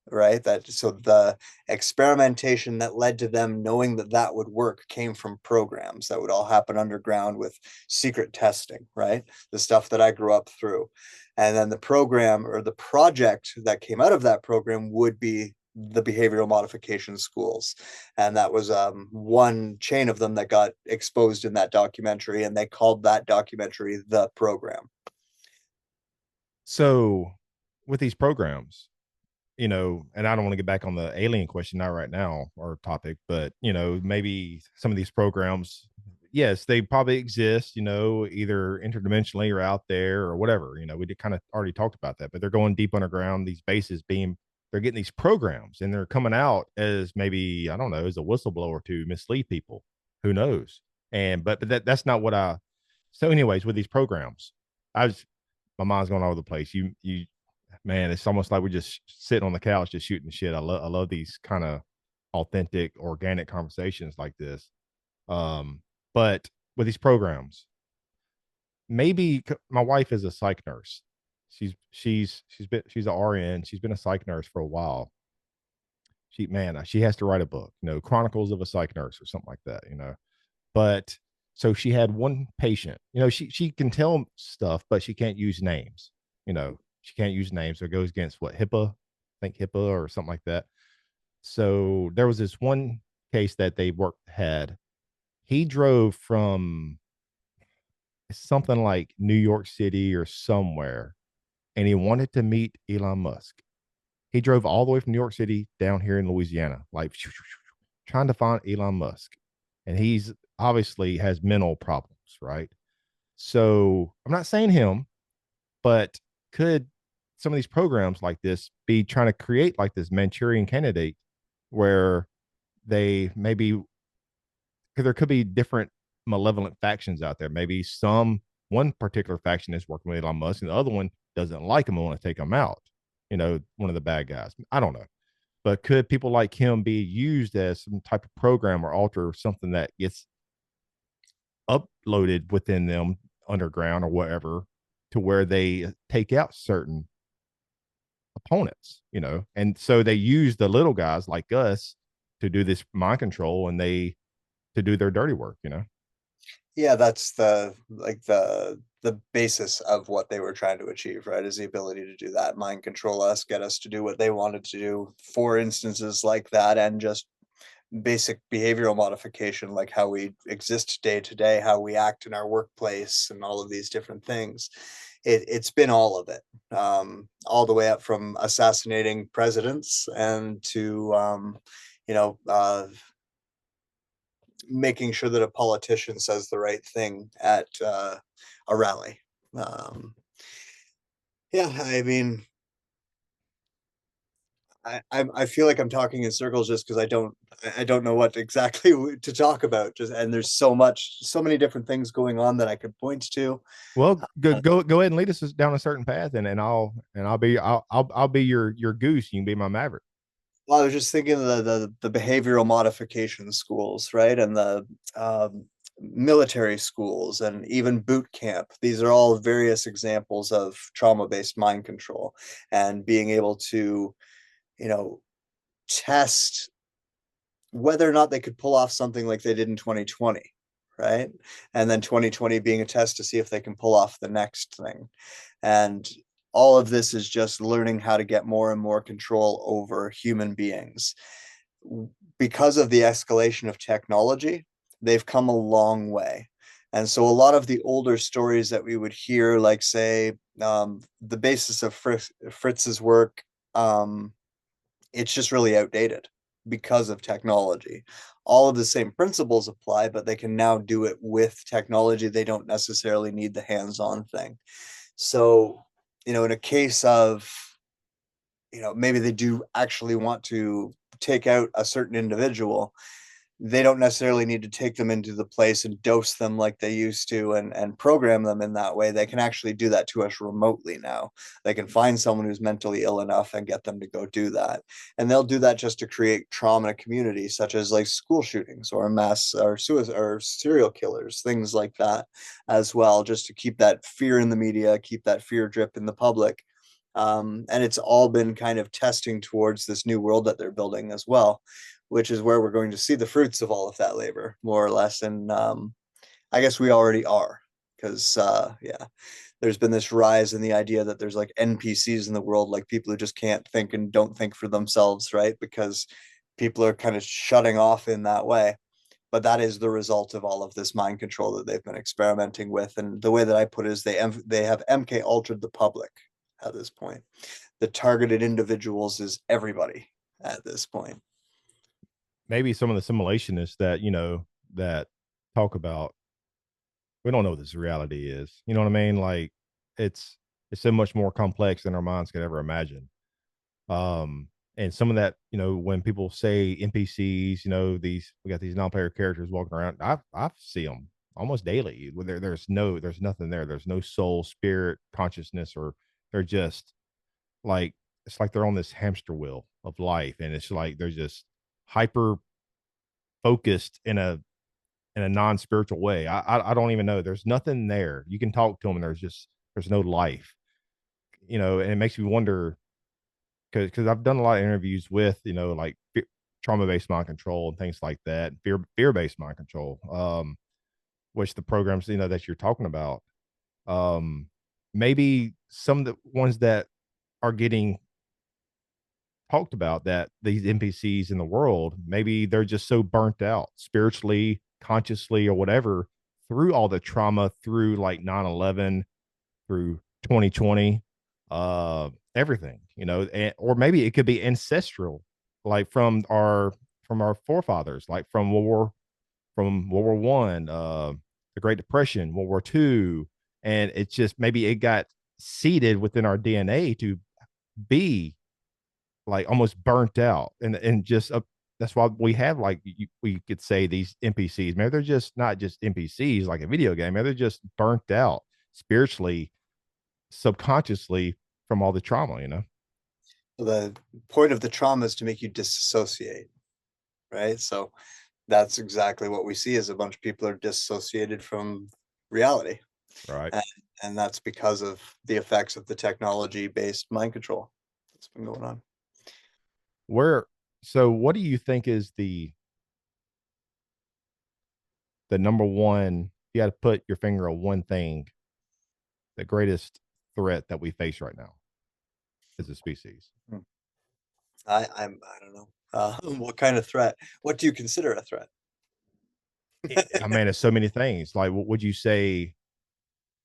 right? That so the experimentation that led to them knowing that that would work came from programs that would all happen underground with secret testing, right? The stuff that I grew up through. And then the program or the project that came out of that program would be the behavioral modification schools. And that was one chain of them that got exposed in that documentary. And they called that documentary The Program. So, with these programs, and I don't want to get back on the alien question, not right now, or topic, but maybe some of these programs, yes, they probably exist, either interdimensionally or out there or whatever. We did kind of already talked about that, but they're going deep underground, these bases being they're getting these programs and they're coming out as maybe, I don't know, as a whistleblower to mislead people. Who knows? And but that's not what I. So, anyways, with these programs, I was my mind's going all over the place. You man, it's almost like we're just sitting on the couch just shooting shit. I love these kind of authentic, organic conversations like this. Um, but with these programs, maybe my wife is a psych nurse. She's an RN. She's been a psych nurse for a while. She has to write a book, Chronicles of a Psych Nurse or something like that, But so she had one patient, she can tell stuff, but she can't use names, she can't use names. So it goes against what HIPAA, I think HIPAA or something like that. So there was this one case that they had. He drove from something like New York City or somewhere, and he wanted to meet Elon Musk. He drove all the way from New York City down here in Louisiana, like trying to find Elon Musk. And he's obviously has mental problems, right? So I'm not saying him, but could some of these programs like this be trying to create like this Manchurian candidate where they maybe, because there could be different malevolent factions out there. Maybe one particular faction is working with Elon Musk and the other one doesn't like him and want to take him out. One of the bad guys. I don't know. But could people like him be used as some type of program or alter or something that gets uploaded within them underground or whatever to where they take out certain opponents, and so they use the little guys like us to do this mind control and to do their dirty work. Yeah, that's the basis of what they were trying to achieve, right? Is the ability to do that, mind control us, get us to do what they wanted to do. For instances like that, and just basic behavioral modification, like how we exist day to day, how we act in our workplace, and all of these different things. It's been all of it, all the way up from assassinating presidents and to you know making sure that a politician says the right thing at a rally. Um, yeah, I mean, I feel like I'm talking in circles just because I don't know what exactly to talk about. And there's so many different things going on that I could point to. Well, go ahead and lead us down a certain path, and I'll be your goose. You can be my maverick. Well, I was just thinking of the behavioral modification schools, right, and the military schools, and even boot camp. These are all various examples of trauma-based mind control, and being able to, test whether or not they could pull off something like they did in 2020, right? And then 2020 being a test to see if they can pull off the next thing. And all of this is just learning how to get more and more control over human beings. Because of the escalation of technology, they've come a long way. And so a lot of the older stories that we would hear, like, say, the basis of Fritz's work, it's just really outdated because of technology. All of the same principles apply, but they can now do it with technology. They don't necessarily need the hands-on thing. So, in a case of, maybe they do actually want to take out a certain individual, they don't necessarily need to take them into the place and dose them like they used to, and program them in that way. They can actually do that to us remotely now. They can find someone who's mentally ill enough and get them to go do that. And they'll do that just to create trauma in a community, such as like school shootings or mass or suicide or serial killers, things like that as well, just to keep that fear in the media, keep that fear drip in the public. And it's all been kind of testing towards this new world that they're building as well, which is where we're going to see the fruits of all of that labor, more or less. And I guess we already are, because yeah, there's been this rise in the idea that there's like NPCs in the world, like people who just can't think and don't think for themselves, right? Because people are kind of shutting off in that way. But that is the result of all of this mind control that they've been experimenting with. And the way that I put it is they have MKUltra the public at this point. The targeted individuals is everybody at this point. Maybe some of the simulationists that talk about, we don't know what this reality is. You know what I mean? Like it's so much more complex than our minds could ever imagine. And some of that, when people say NPCs, we got these non-player characters walking around. I see them almost daily. There's nothing there. There's no soul, spirit, consciousness, or they're just like, it's like they're on this hamster wheel of life, and it's like they're just hyper focused in a non-spiritual way. I don't even know. There's nothing there. You can talk to them, and there's no life. And it makes me wonder, because I've done a lot of interviews with like trauma-based mind control and things like that, fear-based mind control, which the programs that you're talking about, maybe some of the ones that are getting talked about, that these NPCs in the world, maybe they're just so burnt out spiritually, consciously, or whatever, through all the trauma, through like 9/11, through 2020, everything, or maybe it could be ancestral, like from our forefathers, like from World War I, the Great Depression, World War II, and it's just maybe it got seeded within our DNA to be like almost burnt out, and just that's why we have, like, we could say these NPCs. Maybe they're just not just NPCs like a video game. Maybe they're just burnt out spiritually, subconsciously, from all the trauma. The point of the trauma is to make you disassociate, right? So that's exactly what we see, is a bunch of people are disassociated from reality. Right. And, and that's because of the effects of the technology-based mind control that's been going on. Where So what do you think is the number one, you got to put your finger on one thing, the greatest threat that we face right now as a species? Hmm. I don't know. What kind of threat? What do you consider a threat? I mean, it's so many things. Like, what would you say?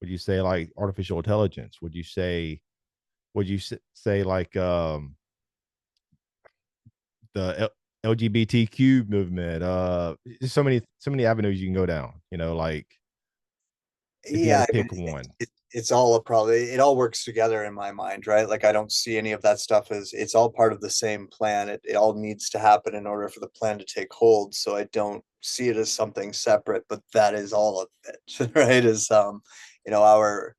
Would you say like artificial intelligence? Would you say like the LGBTQ movement? There's so many avenues you can go down. Like, if you had Yeah, to I mean, pick one. it's all it all works together in my mind, right? Like, I don't see any of that stuff as, it's all part of the same plan. It all needs to happen in order for the plan to take hold. So I don't see it as something separate, but that is all of it, right? Is our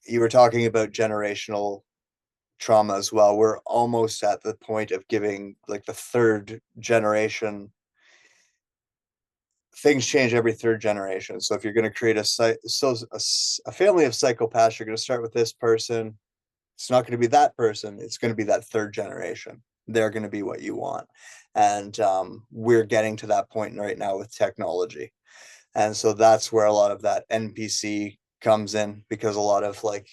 you were talking about generational trauma as well. We're almost at the point of giving like the third generation. Things change every third generation. So if you're going to create a family of psychopaths, you're going to start with this person. It's not going to be that person. It's going to be that third generation. They're going to be what you want. And we're getting to that point right now with technology. And so that's where a lot of that NPC comes in, because a lot of like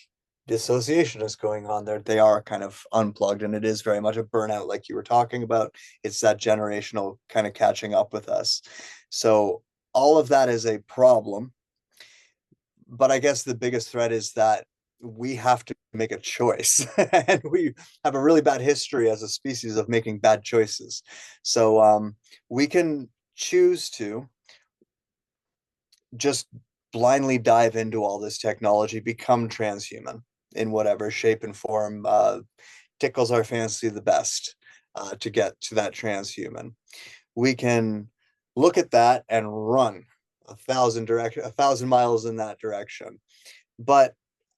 dissociation is going on there. They are kind of unplugged, and it is very much a burnout, like you were talking about. It's that generational kind of catching up with us. So all of that is a problem. But I guess the biggest threat is that we have to make a choice. And we have a really bad history as a species of making bad choices. So we can choose to just blindly dive into all this technology, become transhuman in whatever shape and form tickles our fancy the best, to get to that transhuman. We can look at that and run 1,000 miles in that direction. But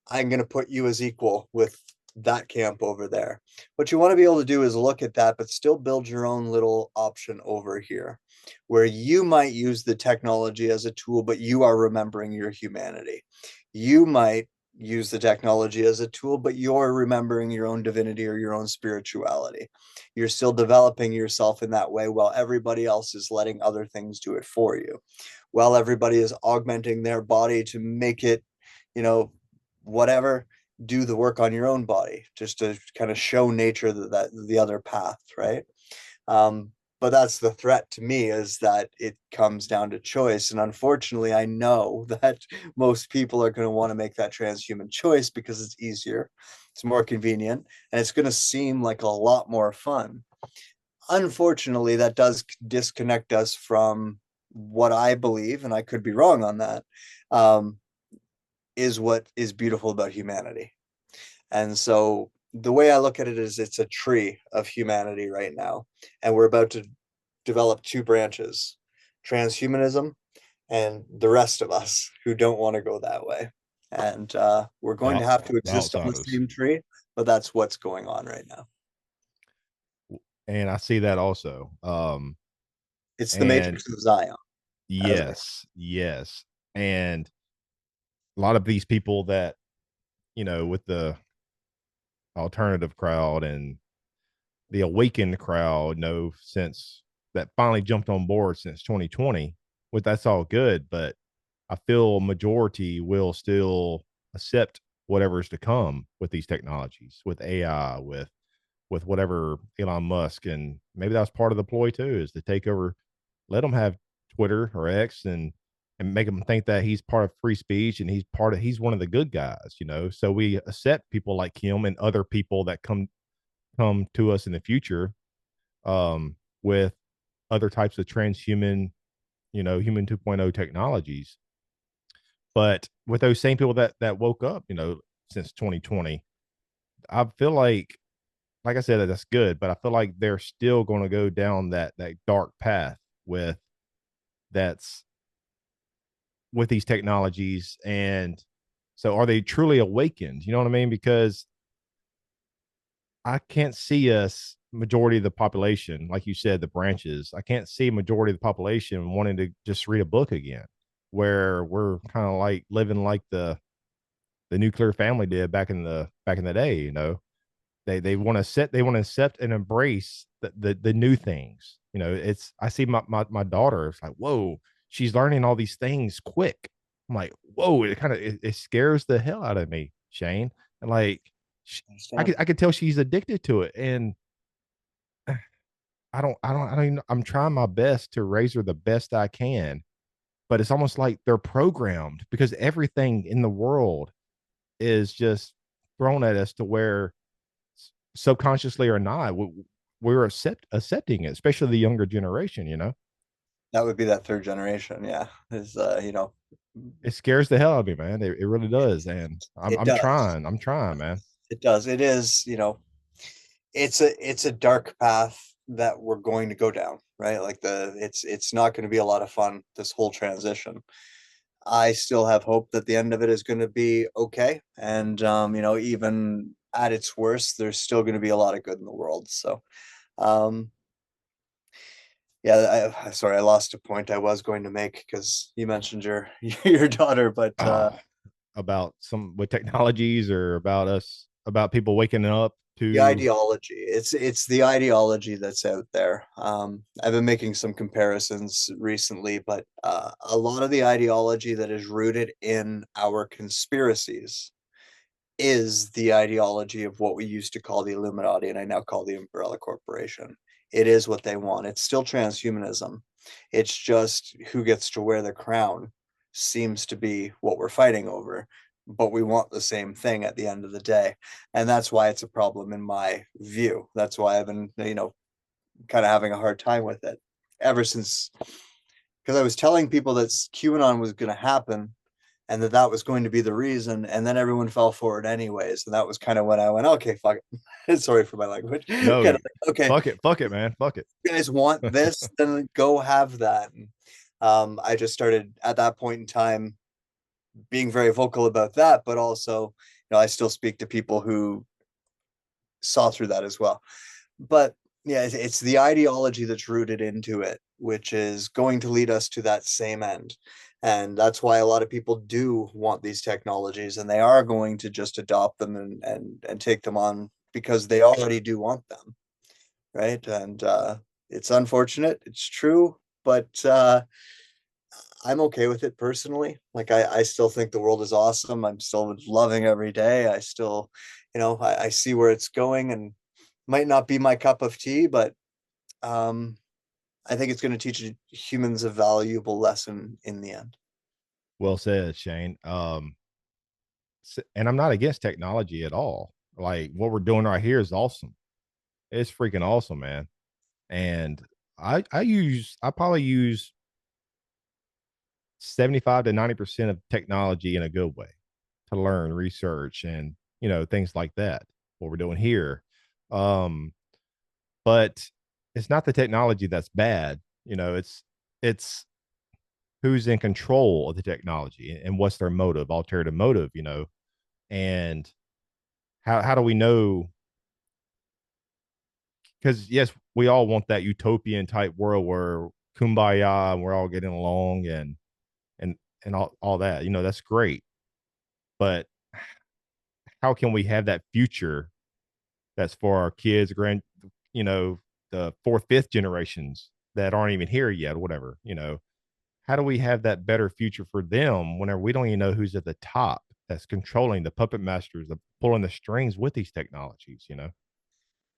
I'm going to put you as equal with that camp over there. What you want to be able to do is look at that, but still build your own little option over here, where you might use the technology as a tool, but you are remembering your humanity. You might use the technology as a tool, but you're remembering your own divinity or your own spirituality. You're still developing yourself in that way, while everybody else is letting other things do it for you. While everybody is augmenting their body to make it, whatever, do the work on your own body, just to kind of show nature that the other path, right? But that's the threat to me, is that it comes down to choice. And unfortunately, I know that most people are going to want to make that transhuman choice because it's easier, it's more convenient, and it's going to seem like a lot more fun. Unfortunately, that does disconnect us from what I believe, and I could be wrong on that, is what is beautiful about humanity. And so the way I look at it is it's a tree of humanity right now, and we're about to develop two branches: transhumanism and the rest of us who don't want to go that way. And we're going to have to The exist on the outsiders. same tree, but that's what's going on right now. And I see that also. It's the And matrix of Zion. As I, yes. And a lot of these people that, with the alternative crowd and the awakened crowd know since that finally jumped on board since 2020, with that's all good, but I feel majority will still accept whatever's to come with these technologies, with AI, with whatever Elon Musk, and maybe that's part of the ploy too, is to take over, let them have Twitter or X, and make them think that he's part of free speech and he's one of the good guys, So we accept people like him and other people that come to us in the future, with other types of transhuman, human 2.0 technologies. But with those same people that woke up, since 2020, I feel like I said, that's good, but I feel like they're still going to go down that dark path with that's with these technologies. And so are they truly awakened? You know what I mean? Because I can't see us majority of the population, like you said, the branches. I can't see majority of the population wanting to just read a book again, where we're kind of like living like the nuclear family did back in the day. They want to accept and embrace the new things. It's I see my daughter. It's like, whoa, she's learning all these things quick. I'm like, whoa, it scares the hell out of me, Shane. And like, understand. I could tell she's addicted to it, and I don't even, I'm trying my best to raise her the best I can, but it's almost like they're programmed because everything in the world is just thrown at us to where subconsciously or not, we're accepting it, especially the younger generation. That would be that third generation. Yeah. Is, It scares the hell out of me, man. It really does. And it I'm does. trying, man. It does. It is, it's a dark path that we're going to go down, right? Like it's not going to be a lot of fun, this whole transition. I still have hope that the end of it is going to be okay. And even at its worst, there's still going to be a lot of good in the world. So um yeah, sorry, I lost a point I was going to make because you mentioned your your daughter, but Oh, about some with technologies or about people waking up the to. ideology, it's the ideology that's out there. I've been making some comparisons recently, but a lot of the ideology that is rooted in our conspiracies is the ideology of what we used to call the Illuminati, and I now call the Umbrella Corporation. It is what they want. It's still transhumanism. It's just who gets to wear the crown seems to be what we're fighting over. But we want the same thing at the end of the day. And that's why it's a problem in my view. That's why I've been, kind of having a hard time with it ever since, because I was telling people that QAnon was going to happen and that was going to be the reason, and then everyone fell for it anyways, and that was kind of when I went, okay, fuck it. Sorry for my language. No, Kind of like, okay, fuck it, man, fuck it. you guys want this, then go have that. And, I just started at that point in time being very vocal about that, but also, I still speak to people who saw through that as well. But yeah, it's the ideology that's rooted into it, which is going to lead us to that same end. And that's why a lot of people do want these technologies, and they are going to just adopt them and take them on because they already do want them, right? And it's unfortunate, it's true, but I'm okay with it personally. Like I still think the world is awesome. I'm still loving every day. I still, I see where it's going, and might not be my cup of tea, but um, I think it's going to teach humans a valuable lesson in the end. Well said, Shane. And I'm not against technology at all. Like what we're doing right here is awesome. It's freaking awesome, man. And I probably use 75 to 90% of technology in a good way to learn, research, and things like that. what we're doing here. Um, but it's not the technology that's bad. It's who's in control of the technology and what's their motive, alternative motive, and how do we know? Because yes, we all want that utopian type world where kumbaya and we're all getting along and and all that. That's great. But how can we have that future that's for our kids, you know, the fourth, fifth generations that aren't even here yet, or whatever, how do we have that better future for them whenever we don't even know who's at the top that's controlling the puppet masters, the pulling the strings with these technologies?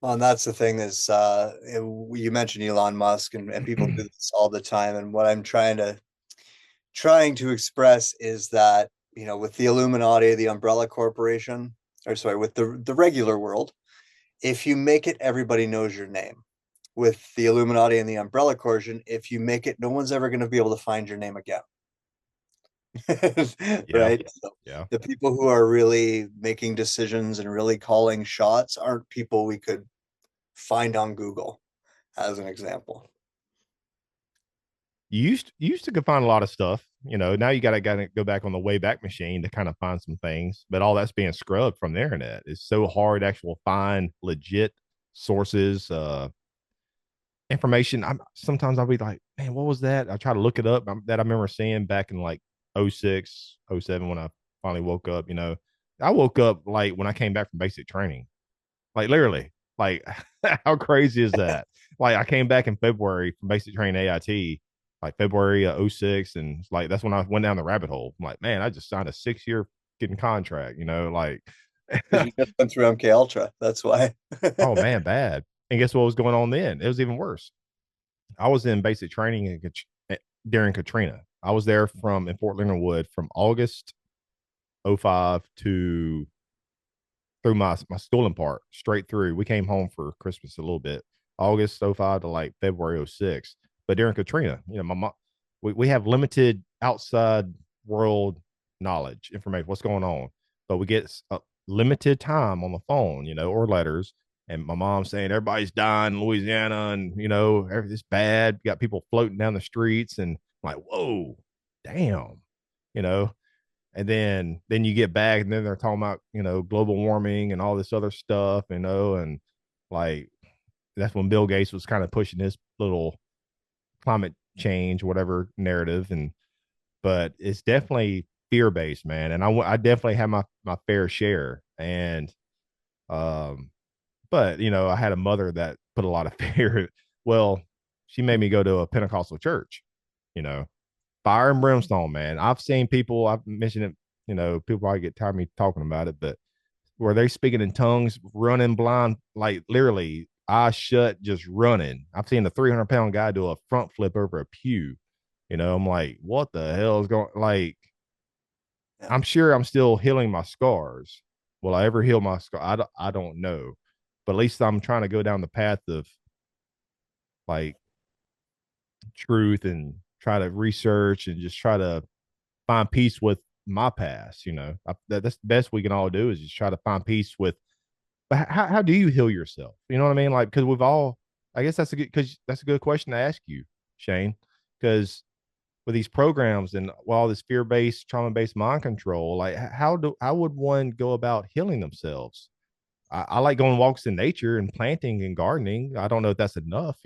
Well, and that's the thing is, you mentioned Elon Musk, and people do this all the time. And what I'm trying to express is that, with the Illuminati, the umbrella corporation, or sorry, with the regular world, if you make it, everybody knows your name. With the Illuminati and the umbrella corporation, if you make it, no one's ever going to be able to find your name again. Yeah. Right? So Yeah. the people who are really making decisions and really calling shots aren't people we could find on Google, as an example. You used to find a lot of stuff. Now you gotta go back on the Wayback Machine to kind of find some things, but all that's being scrubbed from the internet. It's so hard to actually find legit sources, information. Sometimes I'll be like, man, what was that? I try to look it up that I remember seeing back in like '06, '07 when I finally woke up. I woke up like when I came back from basic training, like literally, like how crazy is that? Like I came back in February from basic training AIT, like February '06, and like that's when I went down the rabbit hole. I'm like, man, I just signed a 6-year getting contract. Like, Because you just went through MKUltra. That's why. oh man, bad. And guess what was going on then? It was even worse. I was in basic training during Katrina. I was there from in Fort Leonard Wood from August '05 to through my schooling part straight through. We came home for Christmas a little bit, August '05 to like February '06. But during Katrina, my mom, we have limited outside world knowledge, information, what's going on, but we get a limited time on the phone, or letters. And my mom saying everybody's dying in Louisiana, and everything's bad. You got people floating down the streets, and I'm like, whoa, damn, you know and then you get back and then they're talking about global warming and all this other stuff, and like that's when Bill Gates was kind of pushing this little climate change whatever narrative. But it's definitely fear based, man, and I definitely have my fair share. And um but I had a mother that put a lot of fear. Well, she made me go to a Pentecostal church, you know fire and brimstone, man. I've seen people, I've mentioned it, people probably get tired of me talking about it, but where they speaking in tongues, running blind, like literally eyes shut, just running. I've seen a 300-pound guy do a front flip over a pew. I'm like, what the hell is going? Like, Yeah. I'm sure I'm still healing my scars. Will I ever heal my scar? I don't know, but at least I'm trying to go down the path of like truth and try to research and just try to find peace with my past. That's the best we can all do is just try to find peace with. But how do you heal yourself? You know what I mean? Like, because we've all, I guess that's a good question to ask you, Shane, because with these programs and all this fear-based, trauma-based mind control, like how would one go about healing themselves? I like going walks in nature and planting and gardening. I don't know if that's enough.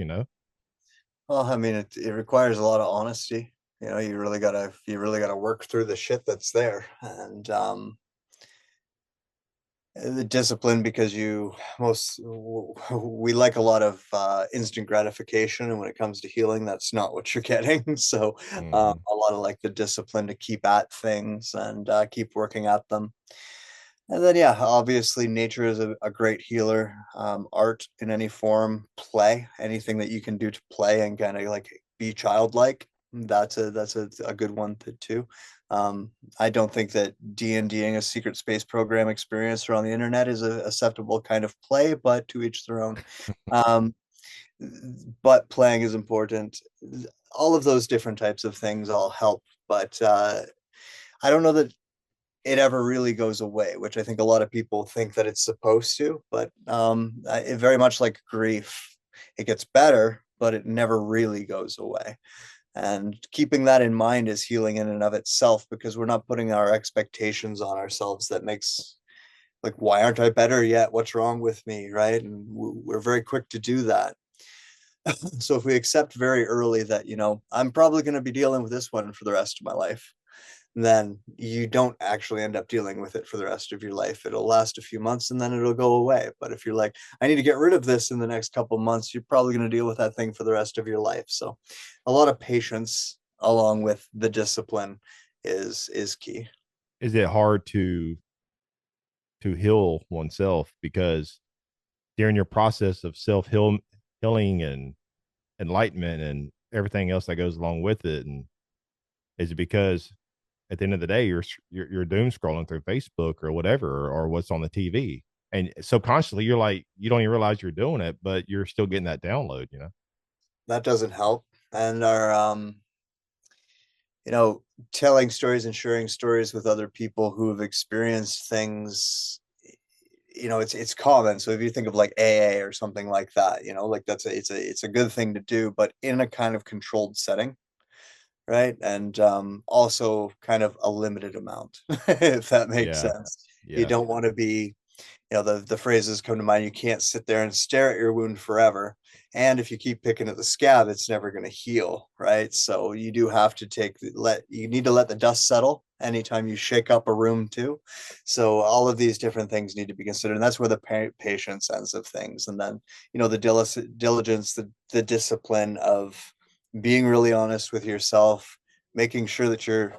Well, I mean, it requires a lot of honesty. You really gotta work through the shit that's there, and the discipline, because we like a lot of instant gratification, and when it comes to healing, that's not what you're getting. So Mm-hmm. a lot of like the discipline to keep at things and keep working at them. And then, yeah, obviously, nature is a great healer. Art in any form, play, anything that you can do to play and kind of like be childlike. That's a good one too. I don't think that D&Ding a secret space program experience or on the internet is a acceptable kind of play, but to each their own. Um, but playing is important. All of those different types of things all help, but I don't know that it ever really goes away, which I think a lot of people think that it's supposed to, but it very much like grief. It gets better, but it never really goes away. And keeping that in mind is healing in and of itself, because we're not putting our expectations on ourselves that makes, like, why aren't I better yet? What's wrong with me? Right. And we're very quick to do that. So if we accept very early that, I'm probably going to be dealing with this one for the rest of my life, then you don't actually end up dealing with it for the rest of your life. It'll last a few months and then it'll go away. But if you're like, I need to get rid of this in the next couple months, you're probably going to deal with that thing for the rest of your life. So a lot of patience along with the discipline is key. Is it hard to heal oneself? Because during your process of healing and enlightenment and everything else that goes along with it, and is it because at the end of the day you're doom scrolling through Facebook or whatever, or what's on the TV, and subconsciously you're like, you don't even realize you're doing it, but you're still getting that download, That doesn't help. And our you know, telling stories and sharing stories with other people who have experienced things, it's common. So if you think of like AA or something like that, like it's a good thing to do, but in a kind of controlled setting, right? And also kind of a limited amount, if that makes Yeah. sense. You Yeah. don't want to be, the phrases come to mind. You can't sit there and stare at your wound forever, and if you keep picking at the scab, it's never going to heal, right? So you do have to you need to let the dust settle anytime you shake up a room too. So all of these different things need to be considered, and that's where the patience ends of things. And then, the diligence, the discipline of being really honest with yourself, making sure that you're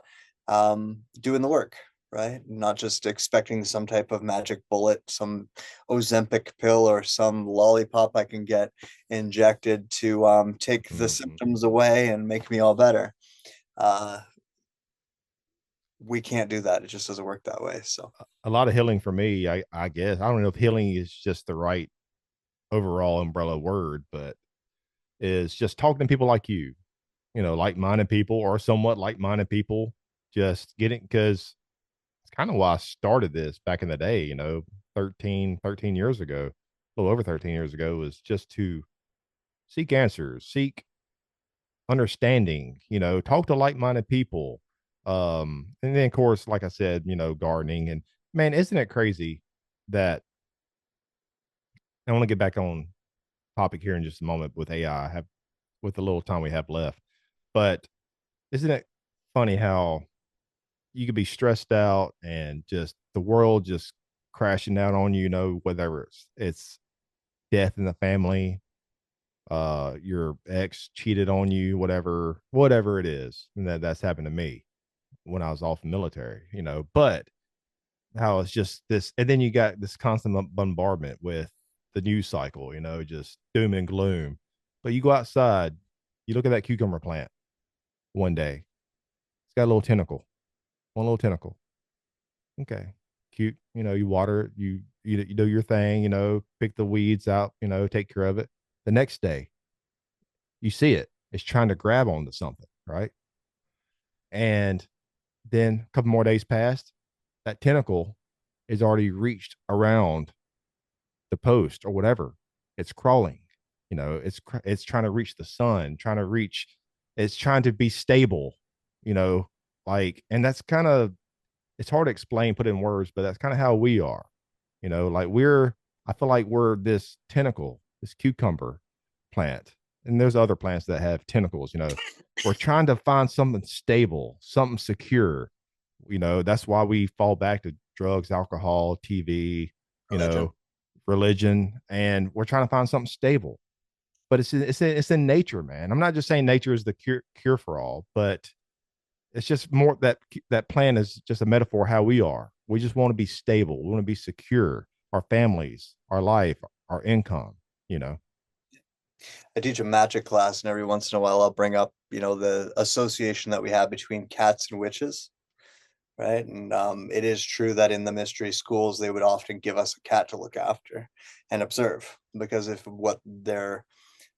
doing the work, right? Not just expecting some type of magic bullet, some Ozempic pill or some lollipop I can get injected to take the Mhm. symptoms away and make me all better. Uh, we can't do that. It just doesn't work that way. So A lot of healing for me, I guess, I don't know if healing is just the right overall umbrella word, but is just talking to people like you know, like-minded people or somewhat like-minded people, just getting, because it's kind of why I started this back in the day, 13 years ago, a little over 13 years ago, was just to seek answers, seek understanding, talk to like-minded people. And then of course, like I said, gardening. And man, isn't it crazy that I want to get back on topic here in just a moment with AI, have with the little time we have left. But isn't it funny how you could be stressed out and just the world just crashing down on you, whether it's death in the family, your ex cheated on you, whatever it is. And that's happened to me when I was off military, but how it's just this, and then you got this constant bombardment with the news cycle, just doom and gloom. But you go outside, you look at that cucumber plant one day, it's got a little tentacle, one little tentacle. Okay, cute. You water it, you do your thing, pick the weeds out, take care of it. The next day, you see it. It's trying to grab onto something, right? And then a couple more days passed. That tentacle is already reached around the post or whatever. It's crawling. It's trying to reach the sun, trying to reach. It's trying to be stable. You know, and that's kind of, it's hard to explain, put in words, but that's kind of how we are. Like I feel like we're this tentacle, this cucumber plant, and there's other plants that have tentacles. We're trying to find something stable, something secure. That's why we fall back to drugs, alcohol, TV, you religion. know, religion, and we're trying to find something stable. But it's in nature, man. I'm not just saying nature is the cure for all, but it's just more that plan is just a metaphor how we are. We just want to be stable. We want to be secure. Our families, our life, our income. You know. I teach a magic class, and every once in a while I'll bring up, the association that we have between cats and witches, right? And it is true that in the mystery schools, they would often give us a cat to look after and observe, because if what they're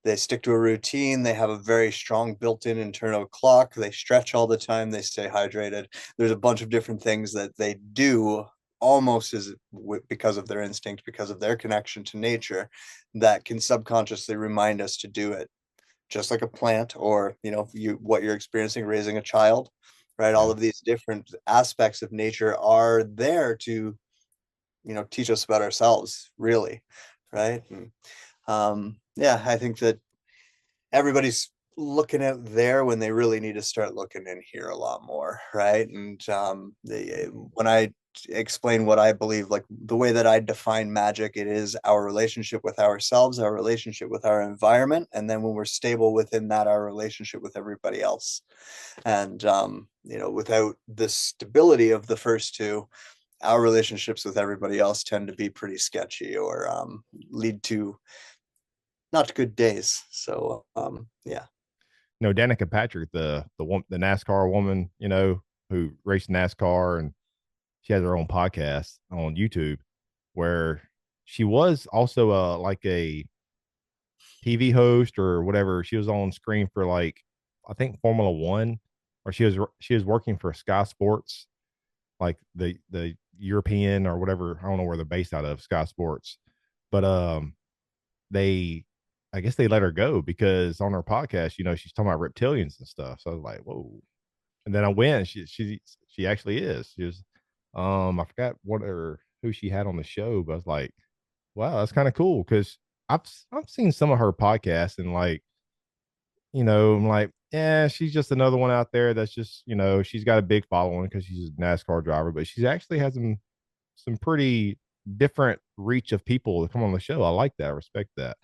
They stick to a routine. They have a very strong built-in internal clock. They stretch all the time. They stay hydrated. There's a bunch of different things that they do almost as because of their instinct, because of their connection to nature, that can subconsciously remind us to do it. Just like a plant, or what you're experiencing raising a child, right? All Yeah. of these different aspects of nature are there to teach us about ourselves, really, right? And yeah, I think that everybody's looking out there when they really need to start looking in here a lot more, right? And when I explain what I believe, like the way that I define magic, it is our relationship with ourselves, our relationship with our environment, and then when we're stable within that, our relationship with everybody else. And without the stability of the first two, our relationships with everybody else tend to be pretty sketchy, or lead to not good days. So yeah. No, Danica Patrick, the NASCAR woman, who raced NASCAR, and she has her own podcast on YouTube where she was also like a TV host or whatever. She was on screen for like I think Formula One, or she was working for Sky Sports, like the European or whatever. I don't know where they're based out of, Sky Sports, but they I guess they let her go because on her podcast, she's talking about reptilians and stuff. So I was like, whoa. And then I went. She actually is. She was I forgot what or who she had on the show, but I was like, wow, that's kind of cool because I've seen some of her podcasts and like, I'm like, yeah, she's just another one out there that's just, she's got a big following because she's a NASCAR driver, but she's actually has some pretty different reach of people to come on the show. I like that. I respect that.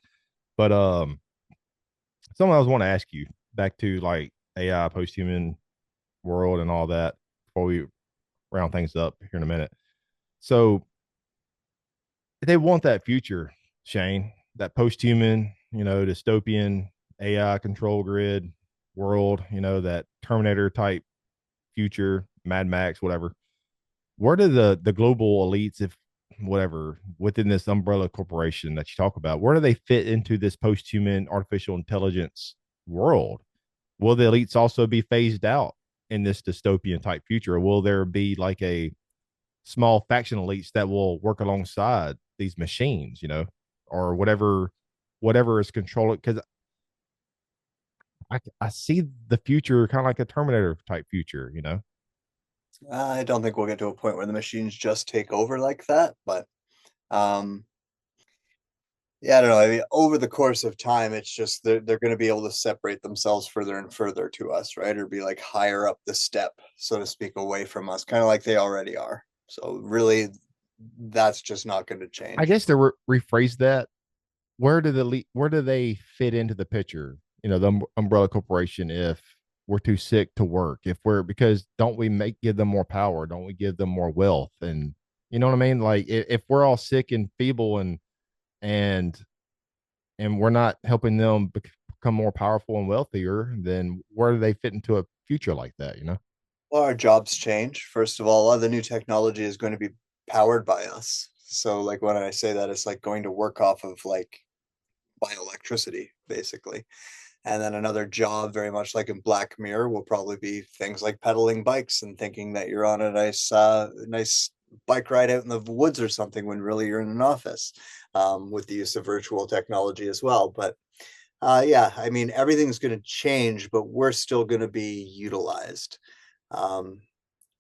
But something I was want to ask you back to like AI, post-human world, and all that before we round things up here in a minute. So they want that future, Shane, that post-human, dystopian AI control grid world, that Terminator type future, Mad Max, whatever. Where do the global elites, if whatever, within this umbrella corporation that you talk about, where do they fit into this post-human artificial intelligence world? Will the elites also be phased out in this dystopian type future? Or will there be like a small faction elites that will work alongside these machines, or whatever is controlling? Because I see the future kind of like a Terminator type future. I don't think we'll get to a point where the machines just take over like that, but um yeah, I don't know. I mean, over the course of time, it's just they're going to be able to separate themselves further and further to us, right? Or be like higher up the step, so to speak, away from us, kind of like they already are. So really, that's just not going to I change. guess to rephrase that, where do they fit into the picture? The umbrella corporation. If we're too sick to work, if we're because don't we give them more power? Don't we give them more wealth? And you know what I mean? Like if we're all sick and feeble and and we're not helping them become more powerful and wealthier, then where do they fit into a future like that? Well, our jobs change. First of all, a lot of the new technology is going to be powered by us. So, like when I say that, it's like going to work off of like bioelectricity, basically. And then another job, very much like in Black Mirror, will probably be things like pedaling bikes and thinking that you're on a nice bike ride out in the woods or something when really you're in an office, with the use of virtual technology as well. But yeah, I mean, everything's going to change, but we're still going to be utilized. Um,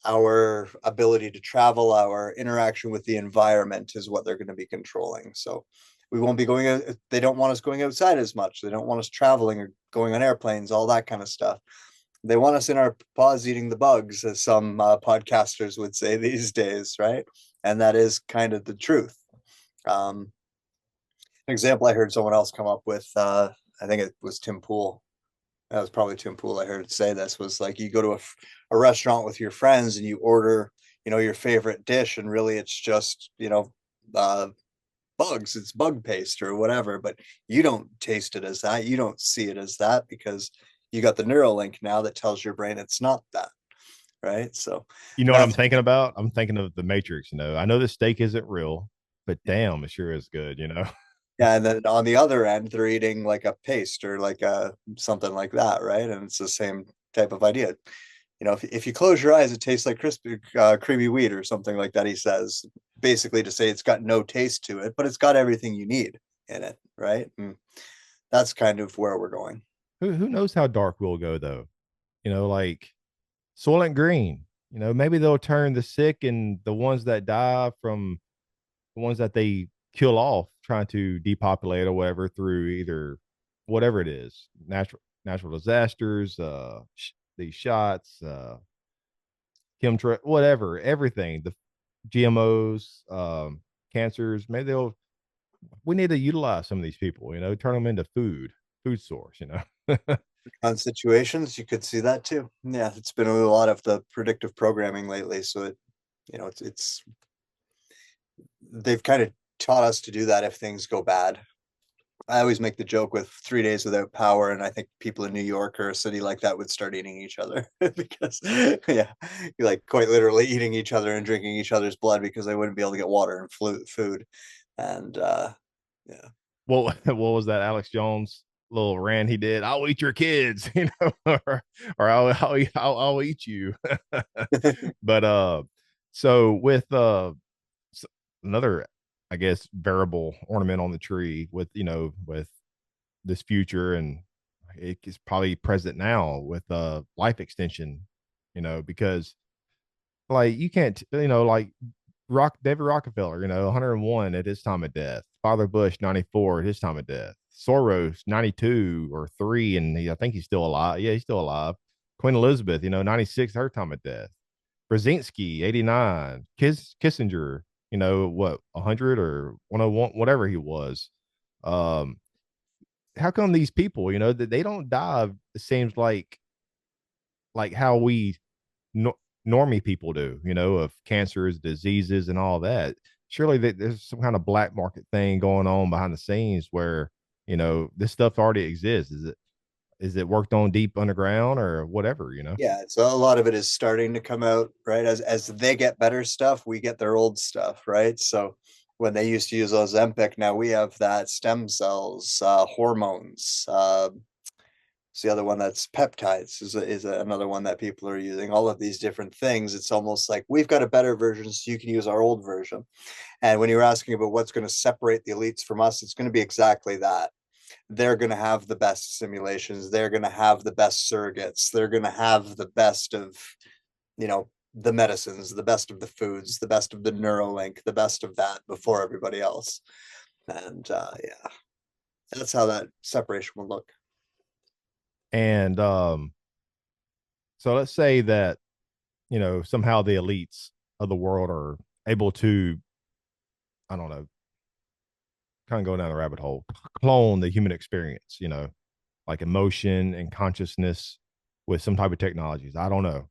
our ability to travel, our interaction with the environment is what they're going to be controlling. So we won't be going out. They don't want us going outside as much. They don't want us traveling or going on airplanes, all that kind of stuff. They want us in our paws eating the bugs, as some podcasters would say these days, right? And that is kind of the truth. An example I heard someone else come up with, I think it was Tim Pool. That was probably Tim Pool. I heard say this was like you go to a restaurant with your friends and you order, your favorite dish, and really it's just, uh, bugs. It's bug paste or whatever, but you don't taste it as that. You don't see it as that because you got the Neuralink now that tells your brain it's not that, right? So You know what I'm that's thinking about? I'm thinking of the Matrix. I know the steak isn't real, but damn, it sure is good. Yeah, and then on the other end, they're eating like a paste or like a something like that, right? And it's the same type of idea. If you close your eyes, it tastes like crispy, creamy wheat or something like that. He says, basically to say it's got no taste to it, but it's got everything you need in it, right? And that's kind of where we're going. Who knows how dark we'll go though? Like Soylent Green. Maybe they'll turn the sick and the ones that die from the ones that they kill off trying to depopulate or whatever through either whatever it is, natural disasters, these shots, chemtrail, whatever, everything, the GMOs, cancers. Maybe we need to utilize some of these people, turn them into food source. On situations, you could see that too. Yeah, it's been a lot of the predictive programming lately. So it's they've kind of taught us to do that if things go bad. I always make the joke with 3 days without power, and I think people in New York or a city like that would start eating each other because, yeah, like quite literally eating each other and drinking each other's blood because they wouldn't be able to get water and food. And yeah, What was that Alex Jones little rant he did? I'll eat your kids, or I'll eat you. But so with another, I guess, variable ornament on the tree with with this future, and it is probably present now with life extension, because like you can't, like David Rockefeller, 101 at his time of death. Father Bush, 94 at his time of death. Soros, 92 or 3, and I think he's still alive. Yeah, he's still alive. Queen Elizabeth, 96, her time of death. Brzezinski, 89. Kissinger, what, 100 or 101, whatever he was. Um, how come these people, that they don't die, it seems like how we no, normie people do, of cancers, diseases, and all that. Surely there's some kind of black market thing going on behind the scenes where this stuff already exists. Is it worked on deep underground or whatever? yeah. So a lot of it is starting to come out, right? As they get better stuff, we get their old stuff, right? So when they used to use Ozempic, now we have that stem cells, hormones. It's the other one that's peptides is another one that people are using. All of these different things. It's almost like we've got a better version, so you can use our old version. And when you're asking about what's going to separate the elites from us, it's going to be exactly that. They're going to have the best simulations. They're going to have the best surrogates. They're going to have the best of, the medicines, the best of the foods, the best of the Neuralink, the best of that before everybody else. And yeah, that's how that separation will look. And so let's say that somehow the elites of the world are able to, I don't know, kind of go down the rabbit hole, clone the human experience, like emotion and consciousness with some type of technologies. I don't know,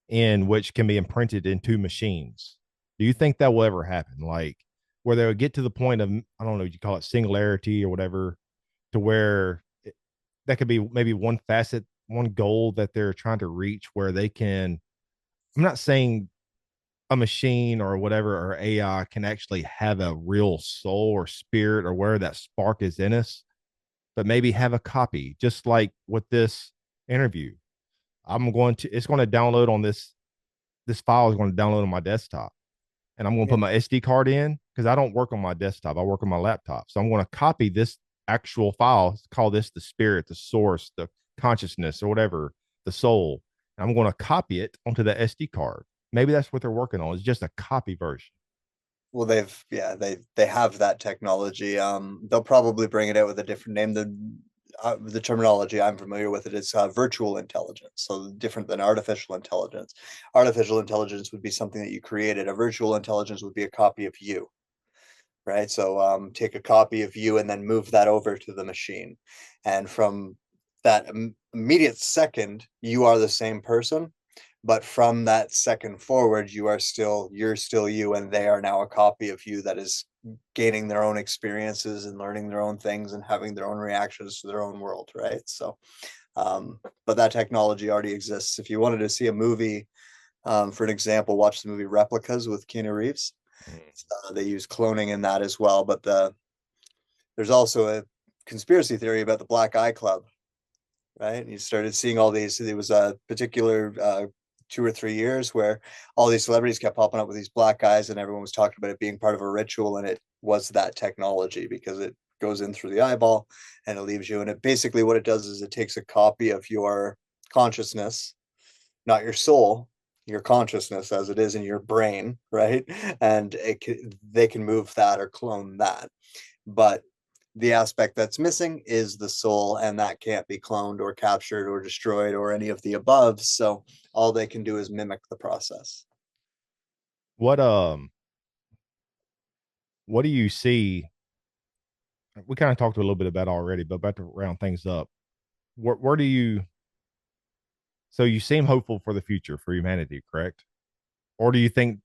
in which can be imprinted into machines. Do you think that will ever happen? Like where they'll get to the point of, I don't know, you call it singularity or whatever, to where that could be maybe one facet, one goal that they're trying to reach where they can, I'm not saying a machine or whatever or AI can actually have a real soul or spirit or where that spark is in us, but maybe have a copy, just like with this interview. It's going to download on this file is going to download on my desktop, and I'm going to put my SD card in because I don't work on my desktop. I work on my laptop. So I'm going to copy this actual file, call this the spirit, the source, the consciousness, or whatever, the soul. And I'm going to copy it onto the SD card. Maybe that's what they're working on. It's just a copy version. Well, they have that technology. They'll probably bring it out with a different name. The terminology I'm familiar with it is virtual intelligence, so different than artificial intelligence. Artificial intelligence would be something that you created. A virtual intelligence would be a copy of you, right? So take a copy of you and then move that over to the machine, and from that immediate second, you are the same person, but from that second forward, you're still you, and they are now a copy of you that is gaining their own experiences and learning their own things and having their own reactions to their own world, right? So but that technology already exists. If you wanted to see a movie, for an example, watch the movie Replicas with Keanu Reeves. They use cloning in that as well, but there's also a conspiracy theory about the Black Eye Club, right? And you started seeing all these. There was a particular 2 or 3 years where all these celebrities kept popping up with these black eyes, and everyone was talking about it being part of a ritual, and it was that technology because it goes in through the eyeball and it leaves you. And it basically what it does is it takes a copy of your consciousness, not your soul, your consciousness as it is in your brain, right? And they can move that or clone that. But the aspect that's missing is the soul, and that can't be cloned or captured or destroyed or any of the above. So all they can do is mimic the process. What what do you see? We kind of talked a little bit about already, but about to round things up. Where do you? So you seem hopeful for the future for humanity, correct? Or do you think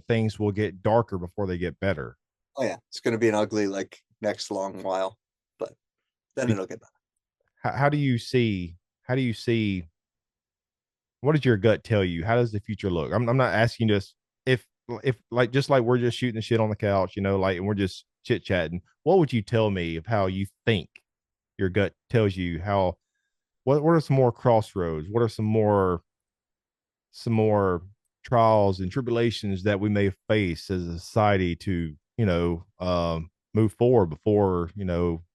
things will get darker before they get better? Oh yeah, it's going to be an ugly like next long while, but then Be- it'll get better. How do you see? How do you see? What does your gut tell you? How does the future look? I'm not asking you this if like just like we're just shooting the shit on the couch, like and we're just chit chatting. What would you tell me of how you think your gut tells you how? What are some more crossroads? What are some more trials and tribulations that we may face as a society to move forward before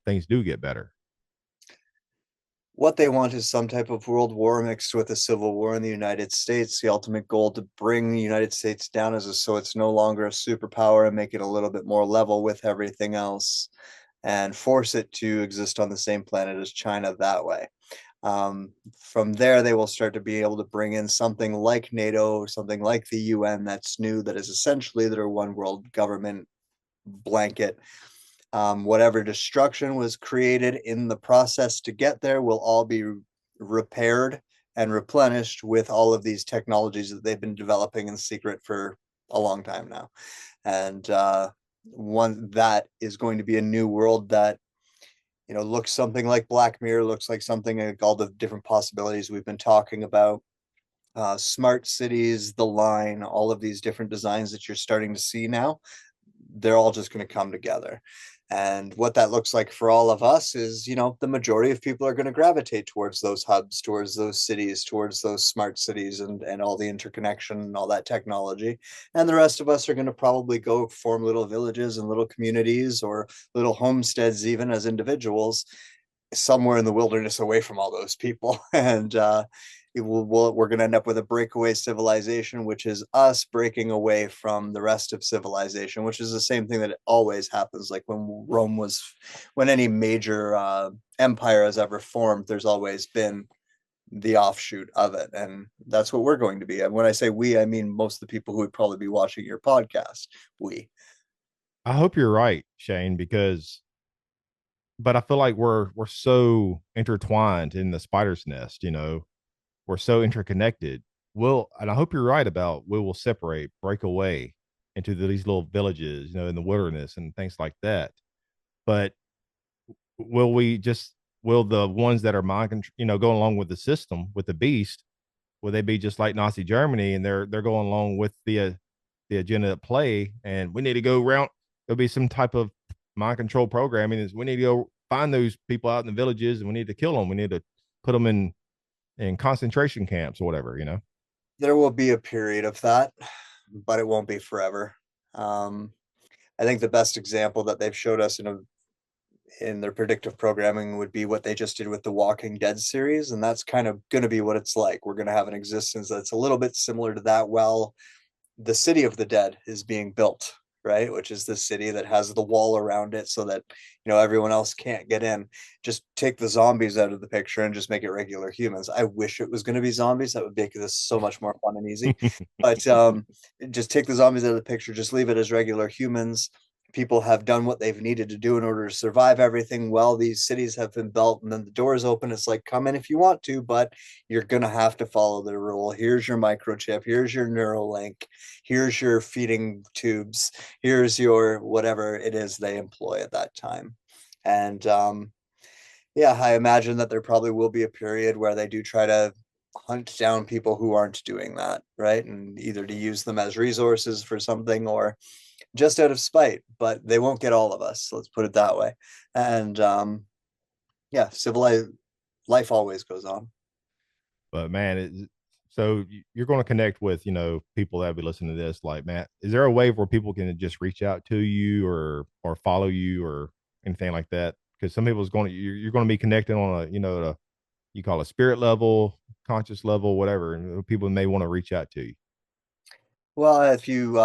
things do get better? What they want is some type of world war mixed with a civil war in the United States. The ultimate goal to bring the United States down so it's no longer a superpower and make it a little bit more level with everything else and force it to exist on the same planet as China that way. From there, they will start to be able to bring in something like NATO, something like the UN that's new, that is essentially their one world government blanket. Whatever destruction was created in the process to get there will all be repaired and replenished with all of these technologies that they've been developing in secret for a long time now. And one that is going to be a new world that looks something like Black Mirror, looks like something like all the different possibilities we've been talking about. Smart cities, the line, all of these different designs that you're starting to see now, they're all just going to come together. And what that looks like for all of us is, the majority of people are going to gravitate towards those hubs, towards those cities, towards those smart cities and all the interconnection and all that technology. And the rest of us are going to probably go form little villages and little communities or little homesteads, even as individuals, somewhere in the wilderness away from all those people. And we're going to end up with a breakaway civilization, which is us breaking away from the rest of civilization, which is the same thing that always happens. Like when any major empire has ever formed, there's always been the offshoot of it. And that's what we're going to be. And when I say we, I mean most of the people who would probably be watching your podcast. I hope you're right, Shane, but I feel like we're so intertwined in the spider's nest, we're so interconnected. And I hope you're right about we will separate, break away into these little villages, in the wilderness and things like that. But will the ones that are going along with the system, with the beast, will they be just like Nazi Germany and they're going along with the agenda at play? And we need to go around. There'll be some type of mind control programming. Is we need to go find those people out in the villages and we need to kill them. We need to put them in concentration camps or whatever. There will be a period of that, but it won't be forever. I think the best example that they've showed us in their predictive programming would be what they just did with the Walking Dead series, and that's kind of going to be what it's like. We're going to have an existence that's a little bit similar to that. Well, the city of the dead is being built, right? Which is the city that has the wall around it so that everyone else can't get in. Just take the zombies out of the picture and just make it regular humans. I wish it was going to be zombies. That would make this so much more fun and easy. But just take the zombies out of the picture. Just leave it as regular humans. People have done what they've needed to do in order to survive everything. Well, these cities have been built and then the doors open. It's like, come in if you want to, but you're going to have to follow the rule. Here's your microchip. Here's your Neuralink. Here's your feeding tubes. Here's your whatever it is they employ at that time. And yeah, I imagine that there probably will be a period where they do try to hunt down people who aren't doing that, right? And either to use them as resources for something or just out of spite, but they won't get all of us. Let's put it that way. And yeah, civilized life always goes on. But man, so you're going to connect with, people that be listening to this. Like, man, is there a way where people can just reach out to you or follow you or anything like that? Because some people's you're going to be connecting on you call a spirit level, conscious level, whatever. And people may want to reach out to you. Well, if you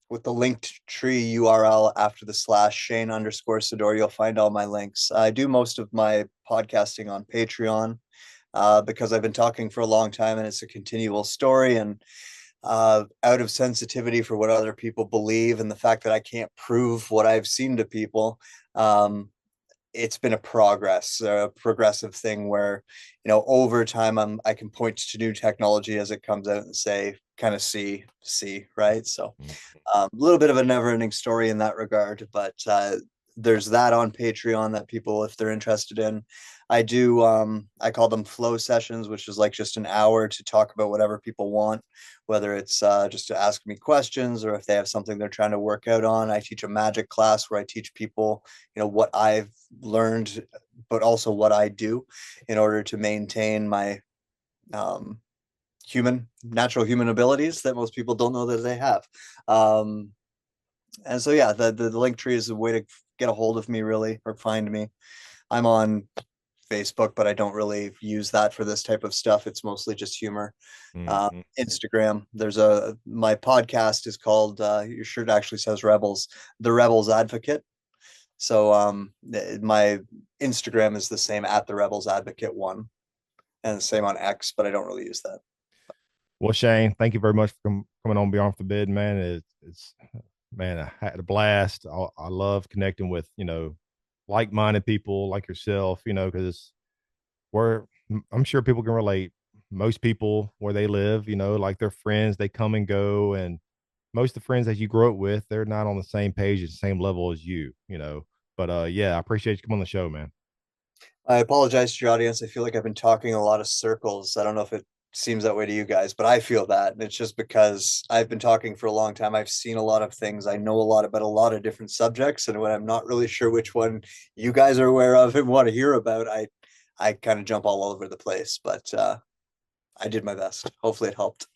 with the linked tree URL after the slash Shane_Sador, you'll find all my links. I do most of my podcasting on Patreon because I've been talking for a long time and it's a continual story. And out of sensitivity for what other people believe and the fact that I can't prove what I've seen to people, it's been a progressive thing where, over time I can point to new technology as it comes out and say, kind of see, right? So a little bit of a never-ending story in that regard, but there's that on Patreon that people, if they're interested in. I do, I call them flow sessions, which is like just an hour to talk about whatever people want, whether it's just to ask me questions or if they have something they're trying to work out on. I teach a magic class where I teach people, what I've learned, but also what I do in order to maintain my natural human abilities that most people don't know that they have. And so, yeah, the link tree is a way to get a hold of me, really, or find me. I'm on Facebook, but I don't really use that for this type of stuff. It's mostly just humor. Instagram, my podcast is called, your shirt actually says Rebels, the Rebels Advocate. So my Instagram is the same, at the Rebels Advocate 1, and the same on X, but I don't really use that. Well, Shane, thank you very much for coming on Beyond Forbidden, man. It's man, I had a blast. I love connecting with, like-minded people like yourself, because I'm sure people can relate. Most people where they live, like their friends, they come and go. And most of the friends that you grew up with, they're not on the same page at the same level as you. But yeah, I appreciate you coming on the show, man. I apologize to your audience. I feel like I've been talking a lot of circles. I don't know if it seems that way to you guys, but I feel that. And it's just because I've been talking for a long time. I've seen a lot of things. I know a lot about a lot of different subjects. And when I'm not really sure which one you guys are aware of and want to hear about, I kind of jump all over the place. But I did my best. Hopefully it helped.